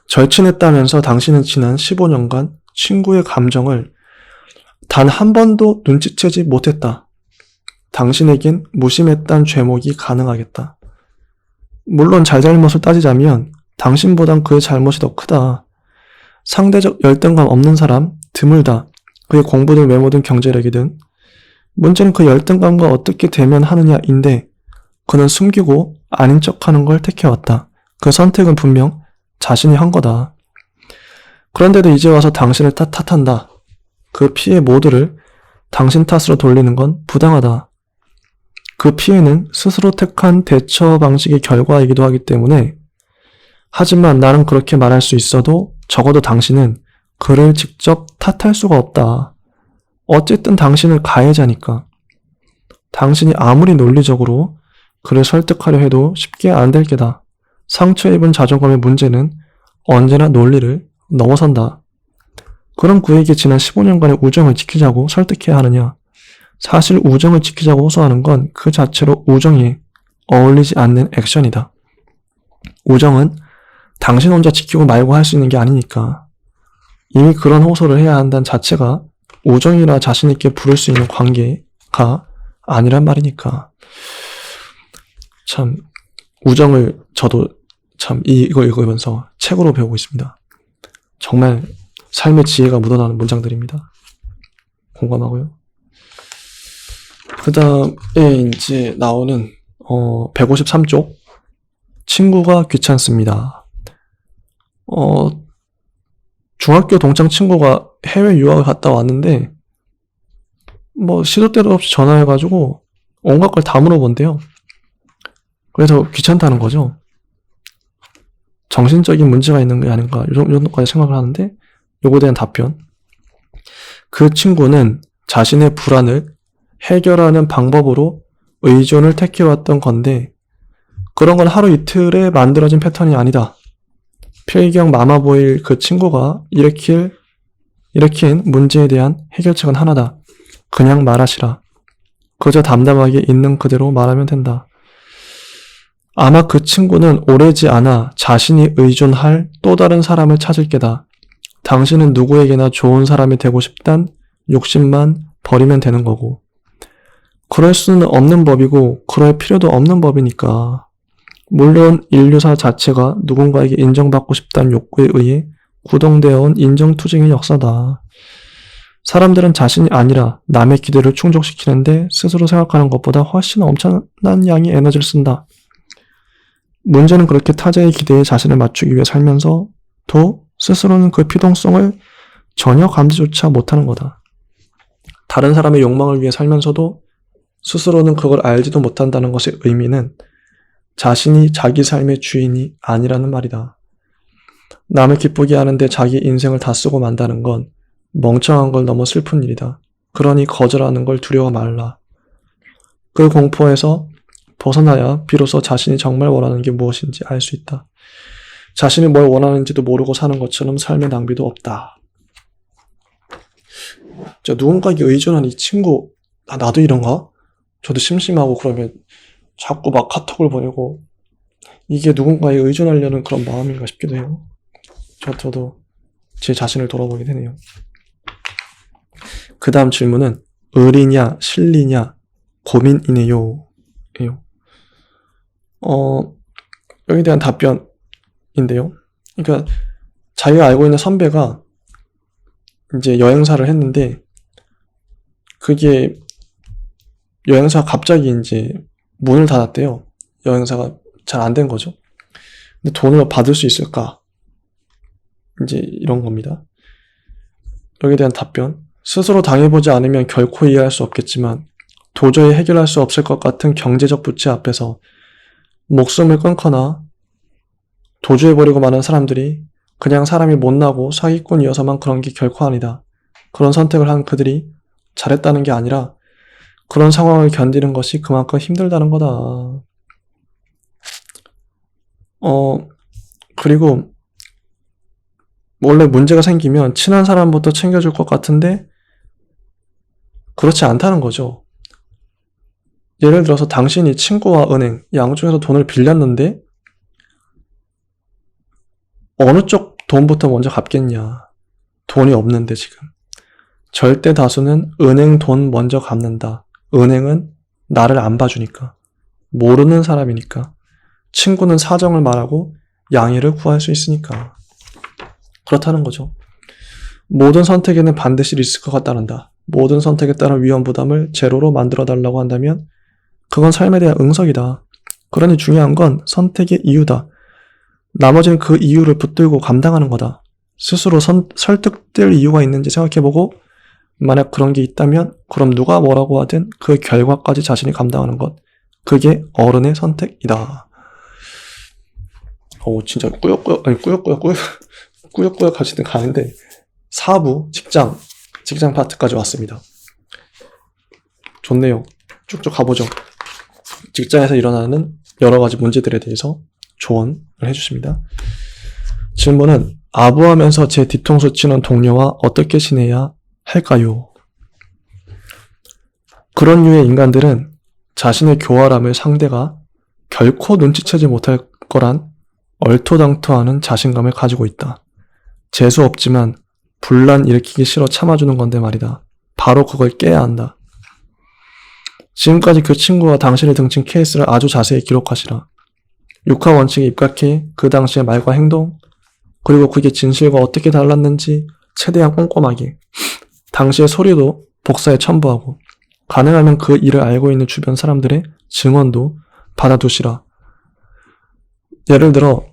절친했다면서 당신은 지난 15년간 친구의 감정을 단 한 번도 눈치채지 못했다. 당신에겐 무심했단 죄목이 가능하겠다. 물론 잘잘못을 따지자면 당신보단 그의 잘못이 더 크다. 상대적 열등감 없는 사람 드물다. 그의 공부든 외모든 경제력이든. 문제는 그 열등감과 어떻게 대면하느냐인데 그는 숨기고 아닌 척하는 걸 택해왔다. 그 선택은 분명 자신이 한 거다. 그런데도 이제 와서 당신을 탓한다. 그 피해 모두를 당신 탓으로 돌리는 건 부당하다. 그 피해는 스스로 택한 대처 방식의 결과이기도 하기 때문에 하지만 나는 그렇게 말할 수 있어도 적어도 당신은 그를 직접 탓할 수가 없다. 어쨌든 당신은 가해자니까. 당신이 아무리 논리적으로 그를 설득하려 해도 쉽게 안 될 게다. 상처 입은 자존감의 문제는 언제나 논리를 넘어선다. 그럼 그에게 지난 15년간의 우정을 지키자고 설득해야 하느냐? 사실 우정을 지키자고 호소하는 건 그 자체로 우정에 어울리지 않는 액션이다. 우정은 당신 혼자 지키고 말고 할 수 있는 게 아니니까. 이미 그런 호소를 해야 한다는 자체가 우정이라 자신있게 부를 수 있는 관계가 아니란 말이니까. 참 우정을 저도 참 이걸 읽으면서 책으로 배우고 있습니다. 정말 삶의 지혜가 묻어나는 문장들입니다. 공감하고요. 그 다음에 이제 나오는 153쪽 친구가 귀찮습니다. 어, 중학교 동창 친구가 해외 유학을 갔다 왔는데, 뭐, 시도 때도 없이 전화해가지고, 온갖 걸 다 물어본대요. 그래서 귀찮다는 거죠. 정신적인 문제가 있는 게 아닌가, 이런 정도까지 생각을 하는데, 요거에 대한 답변. 그 친구는 자신의 불안을 해결하는 방법으로 의존을 택해왔던 건데, 그런 건 하루 이틀에 만들어진 패턴이 아니다. 필경 마마보일 그 친구가 일으킨 문제에 대한 해결책은 하나다. 그냥 말하시라. 그저 담담하게 있는 그대로 말하면 된다. 아마 그 친구는 오래지 않아 자신이 의존할 또 다른 사람을 찾을 게다. 당신은 누구에게나 좋은 사람이 되고 싶단 욕심만 버리면 되는 거고. 그럴 수는 없는 법이고 그럴 필요도 없는 법이니까. 물론 인류사 자체가 누군가에게 인정받고 싶다는 욕구에 의해 구동되어 온 인정투쟁의 역사다. 사람들은 자신이 아니라 남의 기대를 충족시키는데 스스로 생각하는 것보다 훨씬 엄청난 양의 에너지를 쓴다. 문제는 그렇게 타자의 기대에 자신을 맞추기 위해 살면서도 스스로는 그 피동성을 전혀 감지조차 못하는 거다. 다른 사람의 욕망을 위해 살면서도 스스로는 그걸 알지도 못한다는 것의 의미는 자신이 자기 삶의 주인이 아니라는 말이다. 남을 기쁘게 하는데 자기 인생을 다 쓰고 만다는 건 멍청한 걸 넘어 슬픈 일이다. 그러니 거절하는 걸 두려워 말라. 그 공포에서 벗어나야 비로소 자신이 정말 원하는 게 무엇인지 알 수 있다. 자신이 뭘 원하는지도 모르고 사는 것처럼 삶의 낭비도 없다. 누군가에게 의존한 이 친구, 나도 이런가? 저도 심심하고 그러면 자꾸 막 카톡을 보내고 이게 누군가에 의존하려는 그런 마음인가 싶기도 해요. 저도 제 자신을 돌아보게 되네요. 그 다음 질문은 의리냐 실리냐 고민이네요. 여기에 대한 답변인데요. 그러니까 자기가 알고 있는 선배가 이제 여행사를 했는데 그게 여행사가 갑자기 이제 문을 닫았대요. 여행사가 잘 안 된 거죠. 근데 돈을 받을 수 있을까? 이제 이런 겁니다. 여기에 대한 답변. 스스로 당해보지 않으면 결코 이해할 수 없겠지만 도저히 해결할 수 없을 것 같은 경제적 부채 앞에서 목숨을 끊거나 도주해버리고 마는 사람들이 그냥 사람이 못나고 사기꾼이어서만 그런 게 결코 아니다. 그런 선택을 한 그들이 잘했다는 게 아니라 그런 상황을 견디는 것이 그만큼 힘들다는 거다. 그리고 원래 문제가 생기면 친한 사람부터 챙겨줄 것 같은데 그렇지 않다는 거죠. 예를 들어서 당신이 친구와 은행 양쪽에서 돈을 빌렸는데 어느 쪽 돈부터 먼저 갚겠냐. 돈이 없는데 지금. 절대 다수는 은행 돈 먼저 갚는다. 은행은 나를 안 봐주니까. 모르는 사람이니까. 친구는 사정을 말하고 양해를 구할 수 있으니까. 그렇다는 거죠. 모든 선택에는 반드시 리스크가 따른다. 모든 선택에 따른 위험 부담을 제로로 만들어달라고 한다면 그건 삶에 대한 응석이다. 그러니 중요한 건 선택의 이유다. 나머지는 그 이유를 붙들고 감당하는 거다. 스스로 설득될 이유가 있는지 생각해보고 만약 그런 게 있다면 그럼 누가 뭐라고 하든 그 결과까지 자신이 감당하는 것. 그게 어른의 선택이다. 진짜 꾸역꾸역 하시든 가는데 4부 직장 파트까지 왔습니다. 좋네요. 쭉쭉 가보죠. 직장에서 일어나는 여러 가지 문제들에 대해서 조언을 해주십니다. 질문은 아부하면서 제 뒤통수 치는 동료와 어떻게 지내야 할까요? 그런 류의 인간들은 자신의 교활함을 상대가 결코 눈치채지 못할 거란 얼토당토하는 자신감을 가지고 있다. 재수 없지만 분란 일으키기 싫어 참아주는 건데 말이다. 바로 그걸 깨야 한다. 지금까지 그 친구와 당신의 등친 케이스를 아주 자세히 기록하시라. 6화 원칙에 입각해 그 당시의 말과 행동, 그리고 그게 진실과 어떻게 달랐는지 최대한 꼼꼼하게, 당시의 소리도 복사에 첨부하고, 가능하면 그 일을 알고 있는 주변 사람들의 증언도 받아두시라. 예를 들어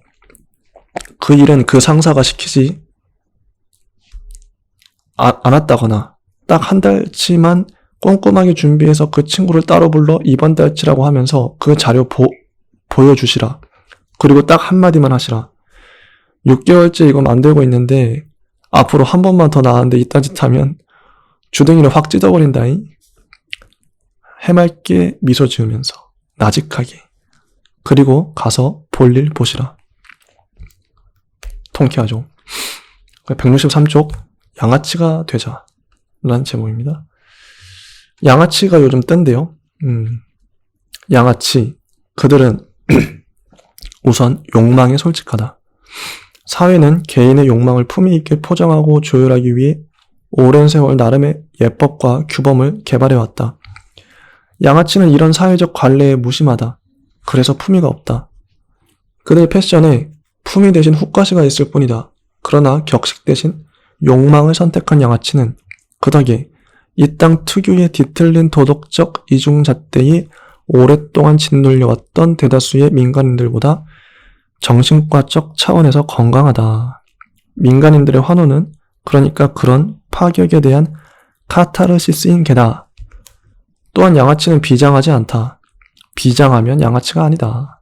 그 일은 그 상사가 시키지 않았다거나 딱 한 달치만 꼼꼼하게 준비해서 그 친구를 따로 불러 이번 달치라고 하면서 그 자료 보여주시라. 그리고 딱 한마디만 하시라. 6개월째 이거 만들고 있는데 앞으로 한 번만 더 나왔는데 이딴 짓 하면 주둥이를 확 찢어버린다잉. 해맑게 미소 지으면서 나직하게. 그리고 가서 볼일 보시라. 통쾌하죠. 163쪽 양아치가 되자 라는 제목입니다. 양아치가 요즘 뜬데요. 양아치 그들은 우선 욕망에 솔직하다. 사회는 개인의 욕망을 품위 있게 포장하고 조율하기 위해 오랜 세월 나름의 예법과 규범을 개발해왔다. 양아치는 이런 사회적 관례에 무심하다. 그래서 품위가 없다. 그들 패션에 품위 대신 훅가시가 있을 뿐이다. 그러나 격식 대신 욕망을 선택한 양아치는 그 덕에 이 땅 특유의 뒤틀린 도덕적 이중잣대에 오랫동안 짓눌려왔던 대다수의 민간인들보다 정신과적 차원에서 건강하다. 민간인들의 환호는 그러니까 그런 파격에 대한 카타르시스인 게다. 또한 양아치는 비장하지 않다. 비장하면 양아치가 아니다.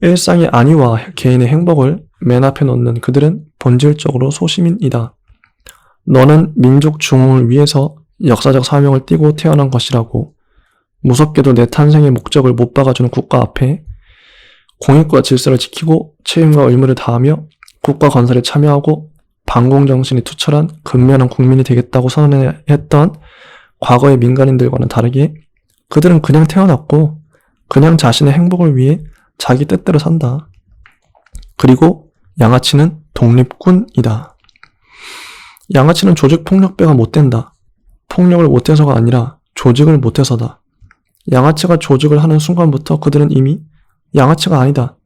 일상의 안위와 개인의 행복을 맨 앞에 놓는 그들은 본질적으로 소시민이다. 너는 민족 중흥을 위해서 역사적 사명을 띠고 태어난 것이라고 무섭게도 내 탄생의 목적을 못 박아주는 국가 앞에 공익과 질서를 지키고 책임과 의무를 다하며 국가 건설에 참여하고 반공정신이 투철한 근면한 국민이 되겠다고 선언했던 과거의 민간인들과는 다르게 그들은 그냥 태어났고 그냥 자신의 행복을 위해 자기 뜻대로 산다. 그리고 양아치는 독립군이다. 양아치는 조직폭력배가 못 된다. 폭력을 못해서가 아니라 조직을 못해서다. 양아치가 조직을 하는 순간부터 그들은 이미 양아치가 아니다.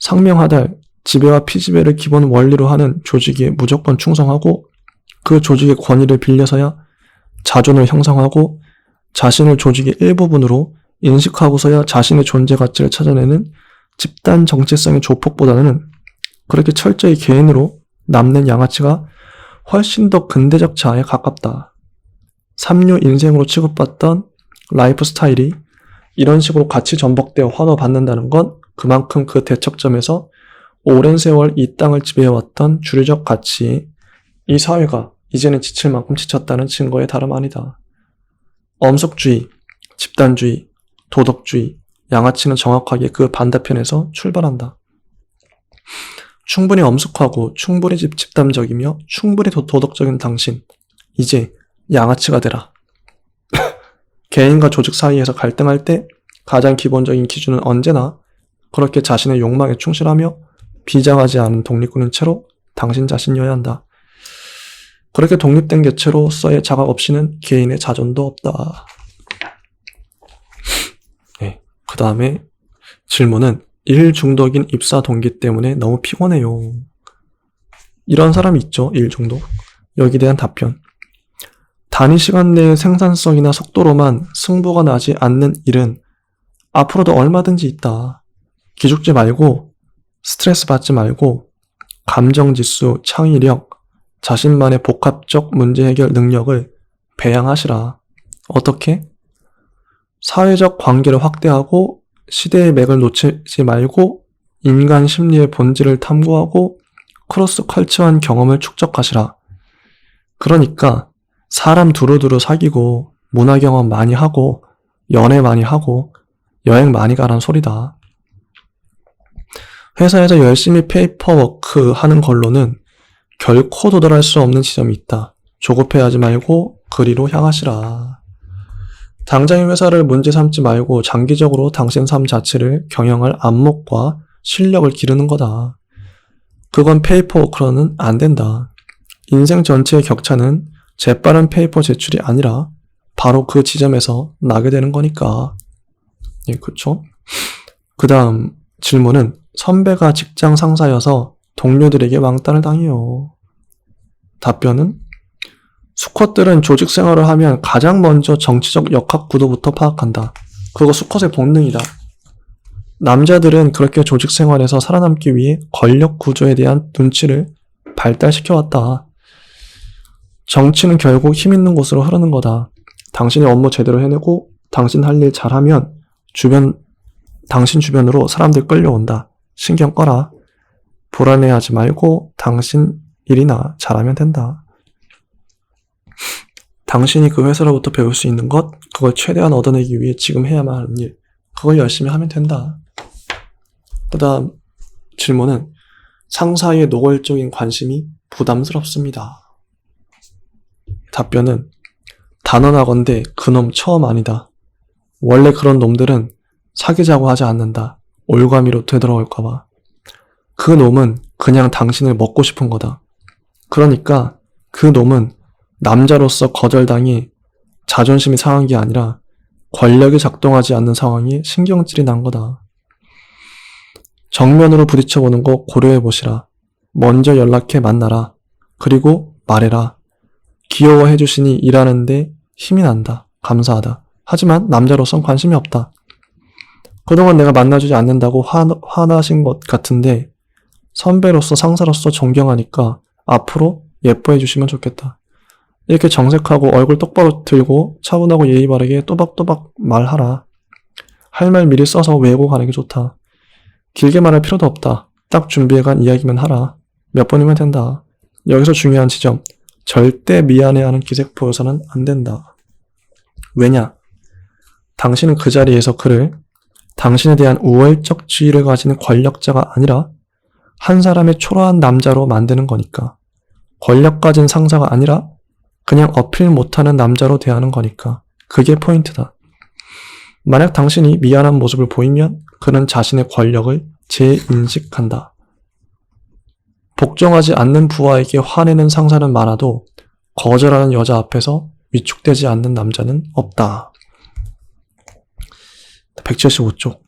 상명하달, 지배와 피지배를 기본 원리로 하는 조직에 무조건 충성하고 그 조직의 권위를 빌려서야 자존을 형성하고 자신을 조직의 일부분으로 인식하고서야 자신의 존재 가치를 찾아내는 집단 정체성의 조폭보다는 그렇게 철저히 개인으로 남는 양아치가 훨씬 더 근대적 자아에 가깝다. 삼류 인생으로 취급받던 라이프 스타일이 이런 식으로 같이 전복되어 환호받는다는 건 그만큼 그 대척점에서 오랜 세월 이 땅을 지배해왔던 주류적 가치에 이 사회가 이제는 지칠 만큼 지쳤다는 증거에 다름 아니다. 엄숙주의, 집단주의, 도덕주의, 양아치는 정확하게 그 반대편에서 출발한다. 충분히 엄숙하고 충분히 집단적이며 충분히 도덕적인 당신, 이제 양아치가 되라. 개인과 조직 사이에서 갈등할 때 가장 기본적인 기준은 언제나 그렇게 자신의 욕망에 충실하며 비장하지 않은 독립군인 채로 당신 자신이어야 한다. 그렇게 독립된 개체로서의 자각 없이는 개인의 자존도 없다. 네, 그 다음에 질문은 일 중독인 입사 동기 때문에 너무 피곤해요. 이런 사람이 있죠. 일 중독. 여기에 대한 답변. 단위 시간 내의 생산성이나 속도로만 승부가 나지 않는 일은 앞으로도 얼마든지 있다. 기죽지 말고 스트레스 받지 말고 감정지수, 창의력, 자신만의 복합적 문제 해결 능력을 배양하시라. 어떻게? 사회적 관계를 확대하고 시대의 맥을 놓치지 말고 인간 심리의 본질을 탐구하고 크로스 컬처한 경험을 축적하시라. 그러니까 사람 두루두루 사귀고 문화 경험 많이 하고 연애 많이 하고 여행 많이 가란 소리다. 회사에서 열심히 페이퍼워크 하는 걸로는 결코 도달할 수 없는 지점이 있다. 조급해하지 말고 그리로 향하시라. 당장의 회사를 문제 삼지 말고 장기적으로 당신 삶 자체를 경영할 안목과 실력을 기르는 거다. 그건 페이퍼워크로는 안 된다. 인생 전체의 격차는 재빠른 페이퍼 제출이 아니라 바로 그 지점에서 나게 되는 거니까. 예, 그쵸? 그 다음 질문은 선배가 직장 상사여서 동료들에게 왕따를 당해요. 답변은 수컷들은 조직 생활을 하면 가장 먼저 정치적 역학 구도부터 파악한다. 그거 수컷의 본능이다. 남자들은 그렇게 조직 생활에서 살아남기 위해 권력 구조에 대한 눈치를 발달시켜왔다. 정치는 결국 힘 있는 곳으로 흐르는 거다. 당신이 업무 제대로 해내고 당신 할 일 잘하면 당신 주변으로 사람들 끌려온다. 신경 꺼라. 불안해하지 말고 당신 일이나 잘하면 된다. 당신이 그 회사로부터 배울 수 있는 것, 그걸 최대한 얻어내기 위해 지금 해야만 하는 일, 그걸 열심히 하면 된다. 그 다음 질문은 상사의 노골적인 관심이 부담스럽습니다. 답변은 단언하건대 그놈 처음 아니다. 원래 그런 놈들은 사귀자고 하지 않는다. 올가미로 되돌아올까봐. 그 놈은 그냥 당신을 먹고 싶은 거다. 그러니까 그 놈은 남자로서 거절당해 자존심이 상한 게 아니라 권력이 작동하지 않는 상황에 신경질이 난 거다. 정면으로 부딪혀보는 거 고려해보시라. 먼저 연락해 만나라. 그리고 말해라. 귀여워해 주시니 일하는데 힘이 난다. 감사하다. 하지만 남자로선 관심이 없다. 그동안 내가 만나주지 않는다고 화나신 것 같은데 선배로서 상사로서 존경하니까 앞으로 예뻐해 주시면 좋겠다. 이렇게 정색하고 얼굴 똑바로 들고 차분하고 예의 바르게 또박또박 말하라. 할 말 미리 써서 외우고 가는 게 좋다. 길게 말할 필요도 없다. 딱 준비해간 이야기만 하라. 몇 번이면 된다. 여기서 중요한 지점. 절대 미안해하는 기색 보여서는 안 된다. 왜냐? 당신은 그 자리에서 그를 당신에 대한 우월적 지위를 가진 권력자가 아니라 한 사람의 초라한 남자로 만드는 거니까. 권력 가진 상사가 아니라 그냥 어필 못하는 남자로 대하는 거니까. 그게 포인트다. 만약 당신이 미안한 모습을 보이면 그는 자신의 권력을 재인식한다. 복종하지 않는 부하에게 화내는 상사는 많아도 거절하는 여자 앞에서 위축되지 않는 남자는 없다. 175쪽.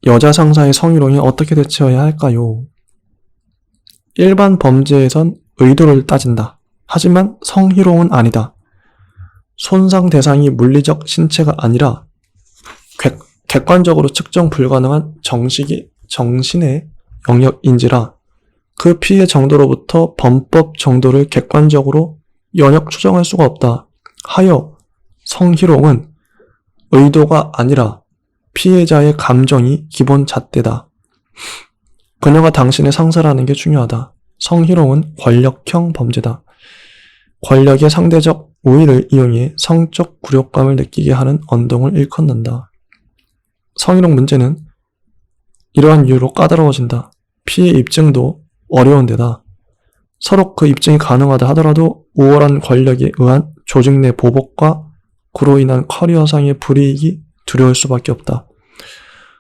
여자 상사의 성희롱에 어떻게 대처해야 할까요? 일반 범죄에선 의도를 따진다. 하지만 성희롱은 아니다. 손상 대상이 물리적 신체가 아니라 객관적으로 측정 불가능한 정신의 영역인지라 그 피해 정도로부터 범법 정도를 객관적으로 연역 추정할 수가 없다. 하여 성희롱은 의도가 아니라 피해자의 감정이 기본 잣대다. 그녀가 당신의 상사라는 게 중요하다. 성희롱은 권력형 범죄다. 권력의 상대적 우위를 이용해 성적 굴욕감을 느끼게 하는 언동을 일컫는다. 성희롱 문제는 이러한 이유로 까다로워진다. 피해 입증도 어려운 데다 서로 그 입증이 가능하다 하더라도 우월한 권력에 의한 조직 내 보복과 그로 인한 커리어상의 불이익이 두려울 수밖에 없다.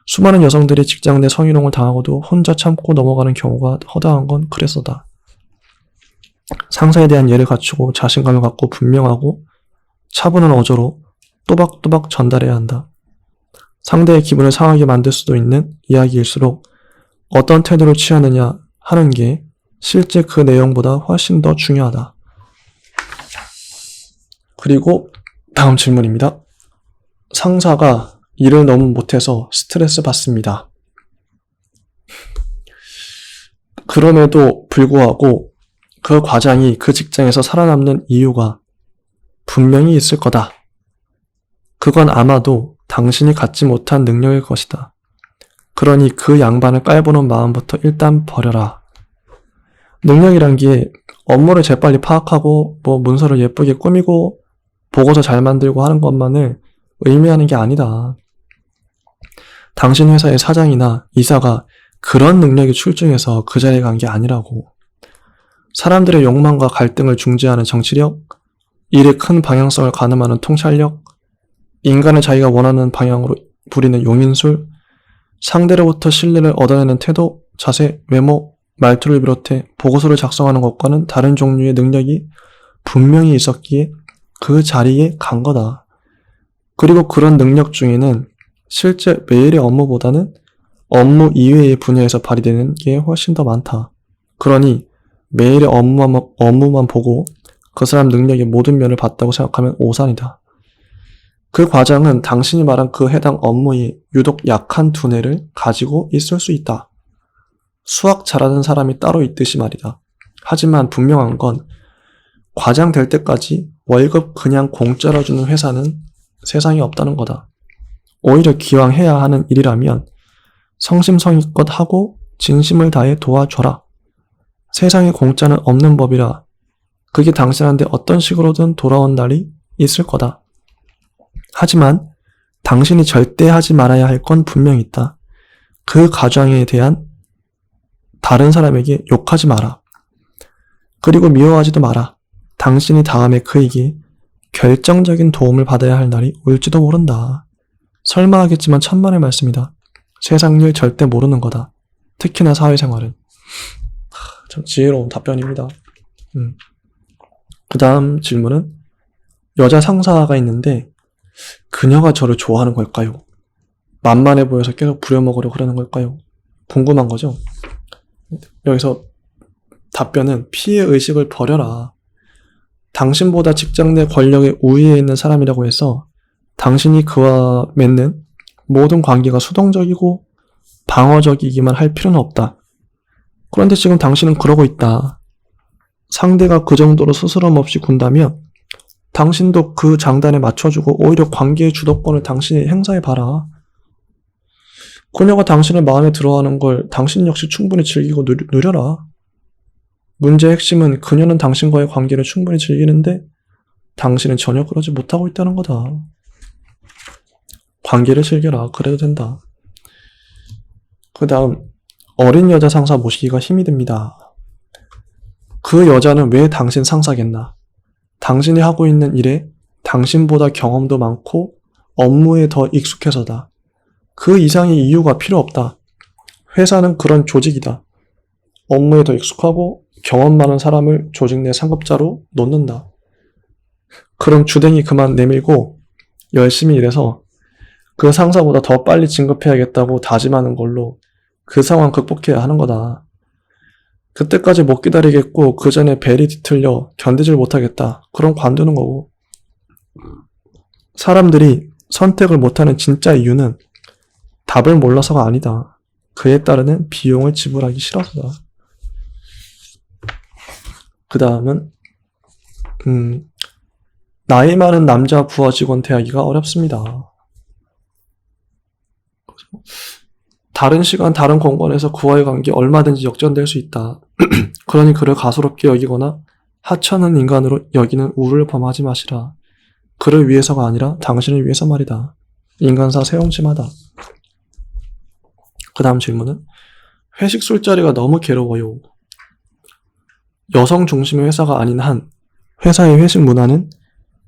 수많은 여성들이 직장 내 성희롱을 당하고도 혼자 참고 넘어가는 경우가 허다한 건 그래서다. 상사에 대한 예를 갖추고 자신감을 갖고 분명하고 차분한 어조로 또박또박 전달해야 한다. 상대의 기분을 상하게 만들 수도 있는 이야기일수록 어떤 태도를 취하느냐 하는 게 실제 그 내용보다 훨씬 더 중요하다. 그리고 다음 질문입니다. 상사가 일을 너무 못해서 스트레스 받습니다. 그럼에도 불구하고 그 과장이 그 직장에서 살아남는 이유가 분명히 있을 거다. 그건 아마도 당신이 갖지 못한 능력일 것이다. 그러니 그 양반을 깔보는 마음부터 일단 버려라. 능력이란 게 업무를 재빨리 파악하고 문서를 예쁘게 꾸미고 보고서 잘 만들고 하는 것만을 의미하는 게 아니다. 당신 회사의 사장이나 이사가 그런 능력이 출중해서 그 자리에 간 게 아니라고. 사람들의 욕망과 갈등을 중재하는 정치력, 일의 큰 방향성을 가늠하는 통찰력, 인간을 자기가 원하는 방향으로 부리는 용인술, 상대로부터 신뢰를 얻어내는 태도, 자세, 외모, 말투를 비롯해 보고서를 작성하는 것과는 다른 종류의 능력이 분명히 있었기에 그 자리에 간 거다. 그리고 그런 능력 중에는 실제 매일의 업무보다는 업무 이외의 분야에서 발휘되는 게 훨씬 더 많다. 그러니 매일의 업무만 보고 그 사람 능력의 모든 면을 봤다고 생각하면 오산이다. 그 과장은 당신이 말한 그 해당 업무에 유독 약한 두뇌를 가지고 있을 수 있다. 수학 잘하는 사람이 따로 있듯이 말이다. 하지만 분명한 건 과장 될 때까지 월급 그냥 공짜로 주는 회사는 세상에 없다는 거다. 오히려 기왕 해야 하는 일이라면 성심성의껏 하고 진심을 다해 도와줘라. 세상에 공짜는 없는 법이라 그게 당신한테 어떤 식으로든 돌아온 날이 있을 거다. 하지만 당신이 절대 하지 말아야 할 건 분명히 있다. 그 과장에 대한 다른 사람에게 욕하지 마라. 그리고 미워하지도 마라. 당신이 다음에 그에게 결정적인 도움을 받아야 할 날이 올지도 모른다. 설마 하겠지만 천만의 말씀이다. 세상 일 절대 모르는 거다. 특히나 사회생활은. 참 지혜로운 답변입니다. 그 다음 질문은 여자 상사가 있는데 그녀가 저를 좋아하는 걸까요? 만만해 보여서 계속 부려먹으려 그러는 걸까요? 궁금한 거죠? 여기서 답변은 피해의식을 버려라. 당신보다 직장 내 권력의 우위에 있는 사람이라고 해서 당신이 그와 맺는 모든 관계가 수동적이고 방어적이기만 할 필요는 없다. 그런데 지금 당신은 그러고 있다. 상대가 그 정도로 스스럼 없이 군다면 당신도 그 장단에 맞춰주고 오히려 관계의 주도권을 당신이 행사해봐라. 그녀가 당신을 마음에 들어하는 걸 당신 역시 충분히 즐기고 누려라. 문제의 핵심은 그녀는 당신과의 관계를 충분히 즐기는데 당신은 전혀 그러지 못하고 있다는 거다. 관계를 즐겨라. 그래도 된다. 그 다음 어린 여자 상사 모시기가 힘이 듭니다. 그 여자는 왜 당신 상사겠나? 당신이 하고 있는 일에 당신보다 경험도 많고 업무에 더 익숙해서다. 그 이상의 이유가 필요 없다. 회사는 그런 조직이다. 업무에 더 익숙하고 경험 많은 사람을 조직 내 상급자로 놓는다. 그럼 주댕이 그만 내밀고 열심히 일해서 그 상사보다 더 빨리 진급해야겠다고 다짐하는 걸로 그 상황 극복해야 하는 거다. 그때까지 못 기다리겠고 그 전에 벨이 뒤틀려 견디질 못하겠다. 그럼 관두는 거고. 사람들이 선택을 못하는 진짜 이유는 답을 몰라서가 아니다. 그에 따르는 비용을 지불하기 싫어서다. 그 다음은 나이 많은 남자 부하 직원 대하기가 어렵습니다. 다른 시간 다른 공간에서 그와의 관계 얼마든지 역전될 수 있다. 그러니 그를 가소롭게 여기거나 하찮은 인간으로 여기는 우를 범하지 마시라. 그를 위해서가 아니라 당신을 위해서 말이다. 인간사 세옹심하다. 그 다음 질문은 회식 술자리가 너무 괴로워요. 여성 중심의 회사가 아닌 한 회사의 회식 문화는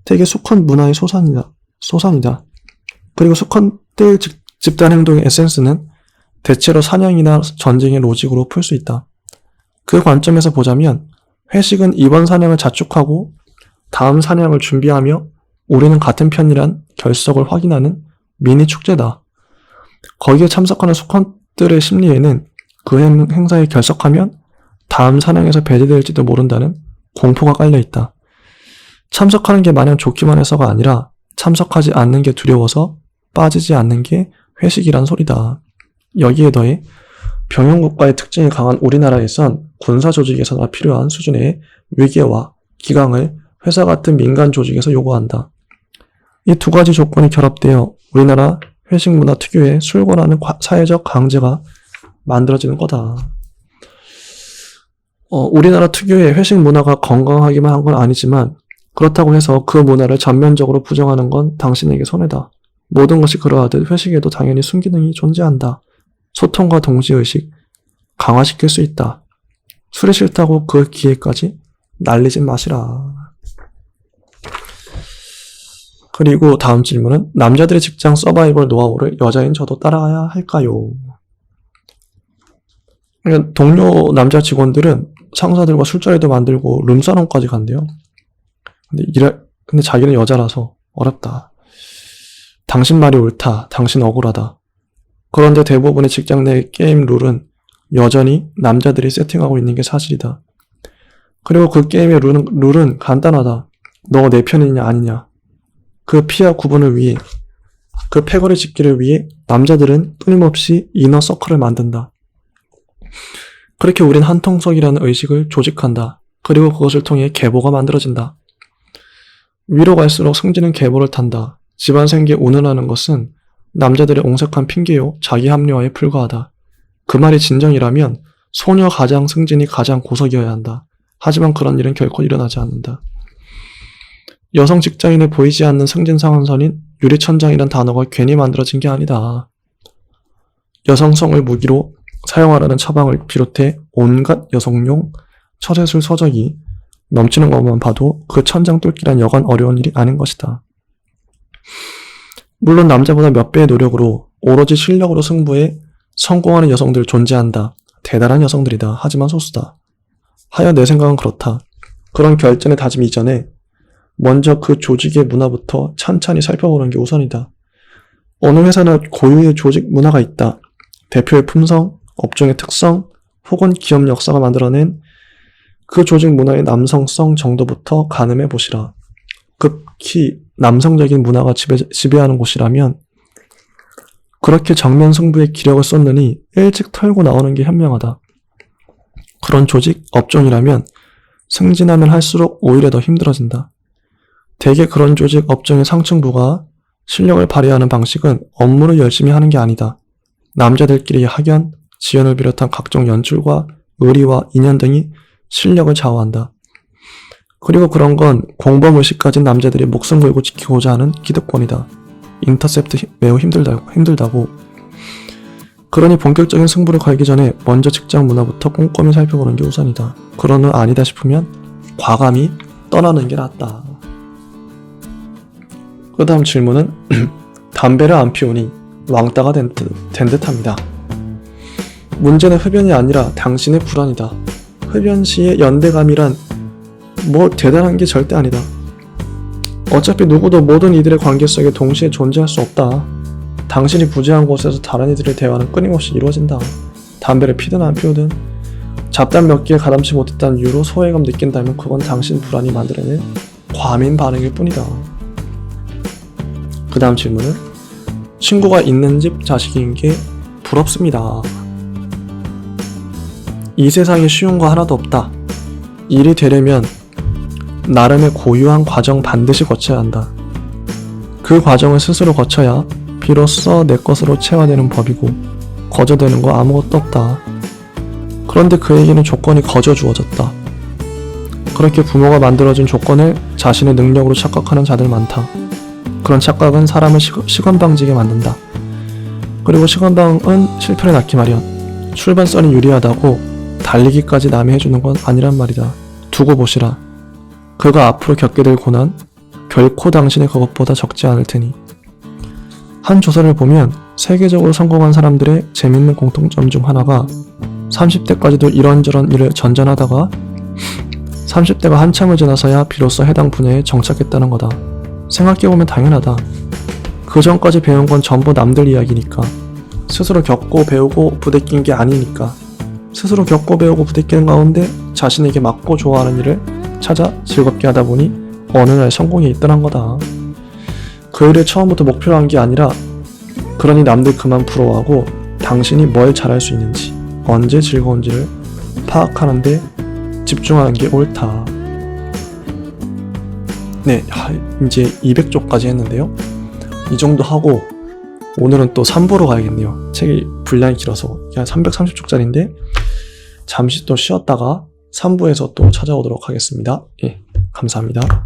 되게 수컷 문화의 소산이다. 그리고 수컷들 집단 행동의 에센스는 대체로 사냥이나 전쟁의 로직으로 풀 수 있다. 그 관점에서 보자면 회식은 이번 사냥을 자축하고 다음 사냥을 준비하며 우리는 같은 편이란 결석을 확인하는 미니 축제다. 거기에 참석하는 수컷들의 심리에는 그 행사에 결석하면 다음 사냥에서 배제될지도 모른다는 공포가 깔려있다. 참석하는 게 마냥 좋기만 해서가 아니라 참석하지 않는 게 두려워서 빠지지 않는 게 회식이란 소리다. 여기에 더해 병영국가의 특징이 강한 우리나라에선 군사조직에서나 필요한 수준의 위계와 기강을 회사 같은 민간 조직에서 요구한다. 이 두 가지 조건이 결합되어 우리나라 회식 문화 특유의 술권하는 사회적 강제가 만들어지는 거다. 우리나라 특유의 회식 문화가 건강하기만 한 건 아니지만 그렇다고 해서 그 문화를 전면적으로 부정하는 건 당신에게 손해다. 모든 것이 그러하듯 회식에도 당연히 순기능이 존재한다. 소통과 동지의식 강화시킬 수 있다. 술이 싫다고 그 기회까지 날리지 마시라. 그리고 다음 질문은 남자들의 직장 서바이벌 노하우를 여자인 저도 따라가야 할까요? 그러니까 동료 남자 직원들은 상사들과 술자리도 만들고 룸사롱까지 간대요. 근데 자기는 여자라서 어렵다. 당신 말이 옳다. 당신 억울하다. 그런데 대부분의 직장 내 게임 룰은 여전히 남자들이 세팅하고 있는 게 사실이다. 그리고 그 게임의 룰은 간단하다. 너 내 편이냐 아니냐. 그 피와 구분을 위해, 그 패거리 짓기를 위해 남자들은 끊임없이 이너 서클을 만든다. 그렇게 우린 한통속이라는 의식을 조직한다. 그리고 그것을 통해 계보가 만들어진다. 위로 갈수록 승진은 계보를 탄다. 집안 생계에 운운하는 것은 남자들의 옹색한 핑계요 자기 합리화에 불과하다. 그 말이 진정이라면 소녀 가장 승진이 가장 고석이어야 한다. 하지만 그런 일은 결코 일어나지 않는다. 여성 직장인에 보이지 않는 승진 상한선인 유리천장이란 단어가 괜히 만들어진 게 아니다. 여성성을 무기로 사용하라는 처방을 비롯해 온갖 여성용 처세술 서적이 넘치는 것만 봐도 그 천장 뚫기란 여간 어려운 일이 아닌 것이다. 물론 남자보다 몇 배의 노력으로 오로지 실력으로 승부에 성공하는 여성들 존재한다. 대단한 여성들이다. 하지만 소수다. 하여 내 생각은 그렇다. 그런 결전의 다짐 이전에 먼저 그 조직의 문화부터 찬찬히 살펴보는 게 우선이다. 어느 회사나 고유의 조직 문화가 있다. 대표의 품성, 업종의 특성, 혹은 기업 역사가 만들어낸 그 조직 문화의 남성성 정도부터 가늠해 보시라. 극히 남성적인 문화가 지배하는 곳이라면 그렇게 정면 승부에 기력을 쏟느니 일찍 털고 나오는 게 현명하다. 그런 조직, 업종이라면 승진하면 할수록 오히려 더 힘들어진다. 대개 그런 조직, 업종의 상층부가 실력을 발휘하는 방식은 업무를 열심히 하는 게 아니다. 남자들끼리 학연, 지연을 비롯한 각종 연출과 의리와 인연 등이 실력을 좌우한다. 그리고 그런 건 공범의식 가진 남자들이 목숨 걸고 지키고자 하는 기득권이다. 인터셉트 매우 힘들다고. 그러니 본격적인 승부를 걸기 전에 먼저 직장 문화부터 꼼꼼히 살펴보는 게 우선이다. 그런 후 아니다 싶으면 과감히 떠나는 게 낫다. 그 다음 질문은 담배를 안 피우니 왕따가 된 듯합니다. 문제는 흡연이 아니라 당신의 불안이다. 흡연 시의 연대감이란 뭐 대단한 게 절대 아니다. 어차피 누구도 모든 이들의 관계 속에 동시에 존재할 수 없다. 당신이 부재한 곳에서 다른 이들의 대화는 끊임없이 이루어진다. 담배를 피든 안 피우든 잡담 몇 개 가담치 못했다는 이유로 소외감 느낀다면 그건 당신 불안이 만들어낸 과민 반응일 뿐이다. 그 다음 질문은 친구가 있는 집 자식인 게 부럽습니다. 이 세상에 쉬운 거 하나도 없다. 일이 되려면 나름의 고유한 과정 반드시 거쳐야 한다. 그 과정을 스스로 거쳐야 비로소 내 것으로 체화되는 법이고 거저되는 거 아무것도 없다. 그런데 그에게는 조건이 거저 주어졌다. 그렇게 부모가 만들어준 조건을 자신의 능력으로 착각하는 자들 많다. 그런 착각은 사람을 시건방지게 만든다. 그리고 시건방은 실패를 낳기 마련. 출발선이 유리하다고 달리기까지 남이 해주는 건 아니란 말이다. 두고 보시라. 그가 앞으로 겪게 될 고난 결코 당신의 그것보다 적지 않을 테니. 한 조사를 보면 세계적으로 성공한 사람들의 재밌는 공통점 중 하나가 30대까지도 이런저런 일을 전전하다가 30대가 한참을 지나서야 비로소 해당 분야에 정착했다는 거다. 생각해보면 당연하다. 그 전까지 배운 건 전부 남들 이야기니까. 스스로 겪고 배우고 부대낀 게 아니니까. 스스로 겪고 배우고 부대끼는 가운데 자신에게 맞고 좋아하는 일을 찾아 즐겁게 하다 보니 어느 날 성공에 있더란 거다. 그 일을 처음부터 목표로 한 게 아니라 그러니 남들 그만 부러워하고 당신이 뭘 잘할 수 있는지 언제 즐거운지를 파악하는데 집중하는 게 옳다. 네, 이제 200쪽까지 했는데요. 이 정도 하고 오늘은 또 3부로 가야겠네요. 책이 분량이 길어서 한 330쪽짜리인데 잠시 또 쉬었다가 3부에서 또 찾아오도록 하겠습니다. 예, 감사합니다.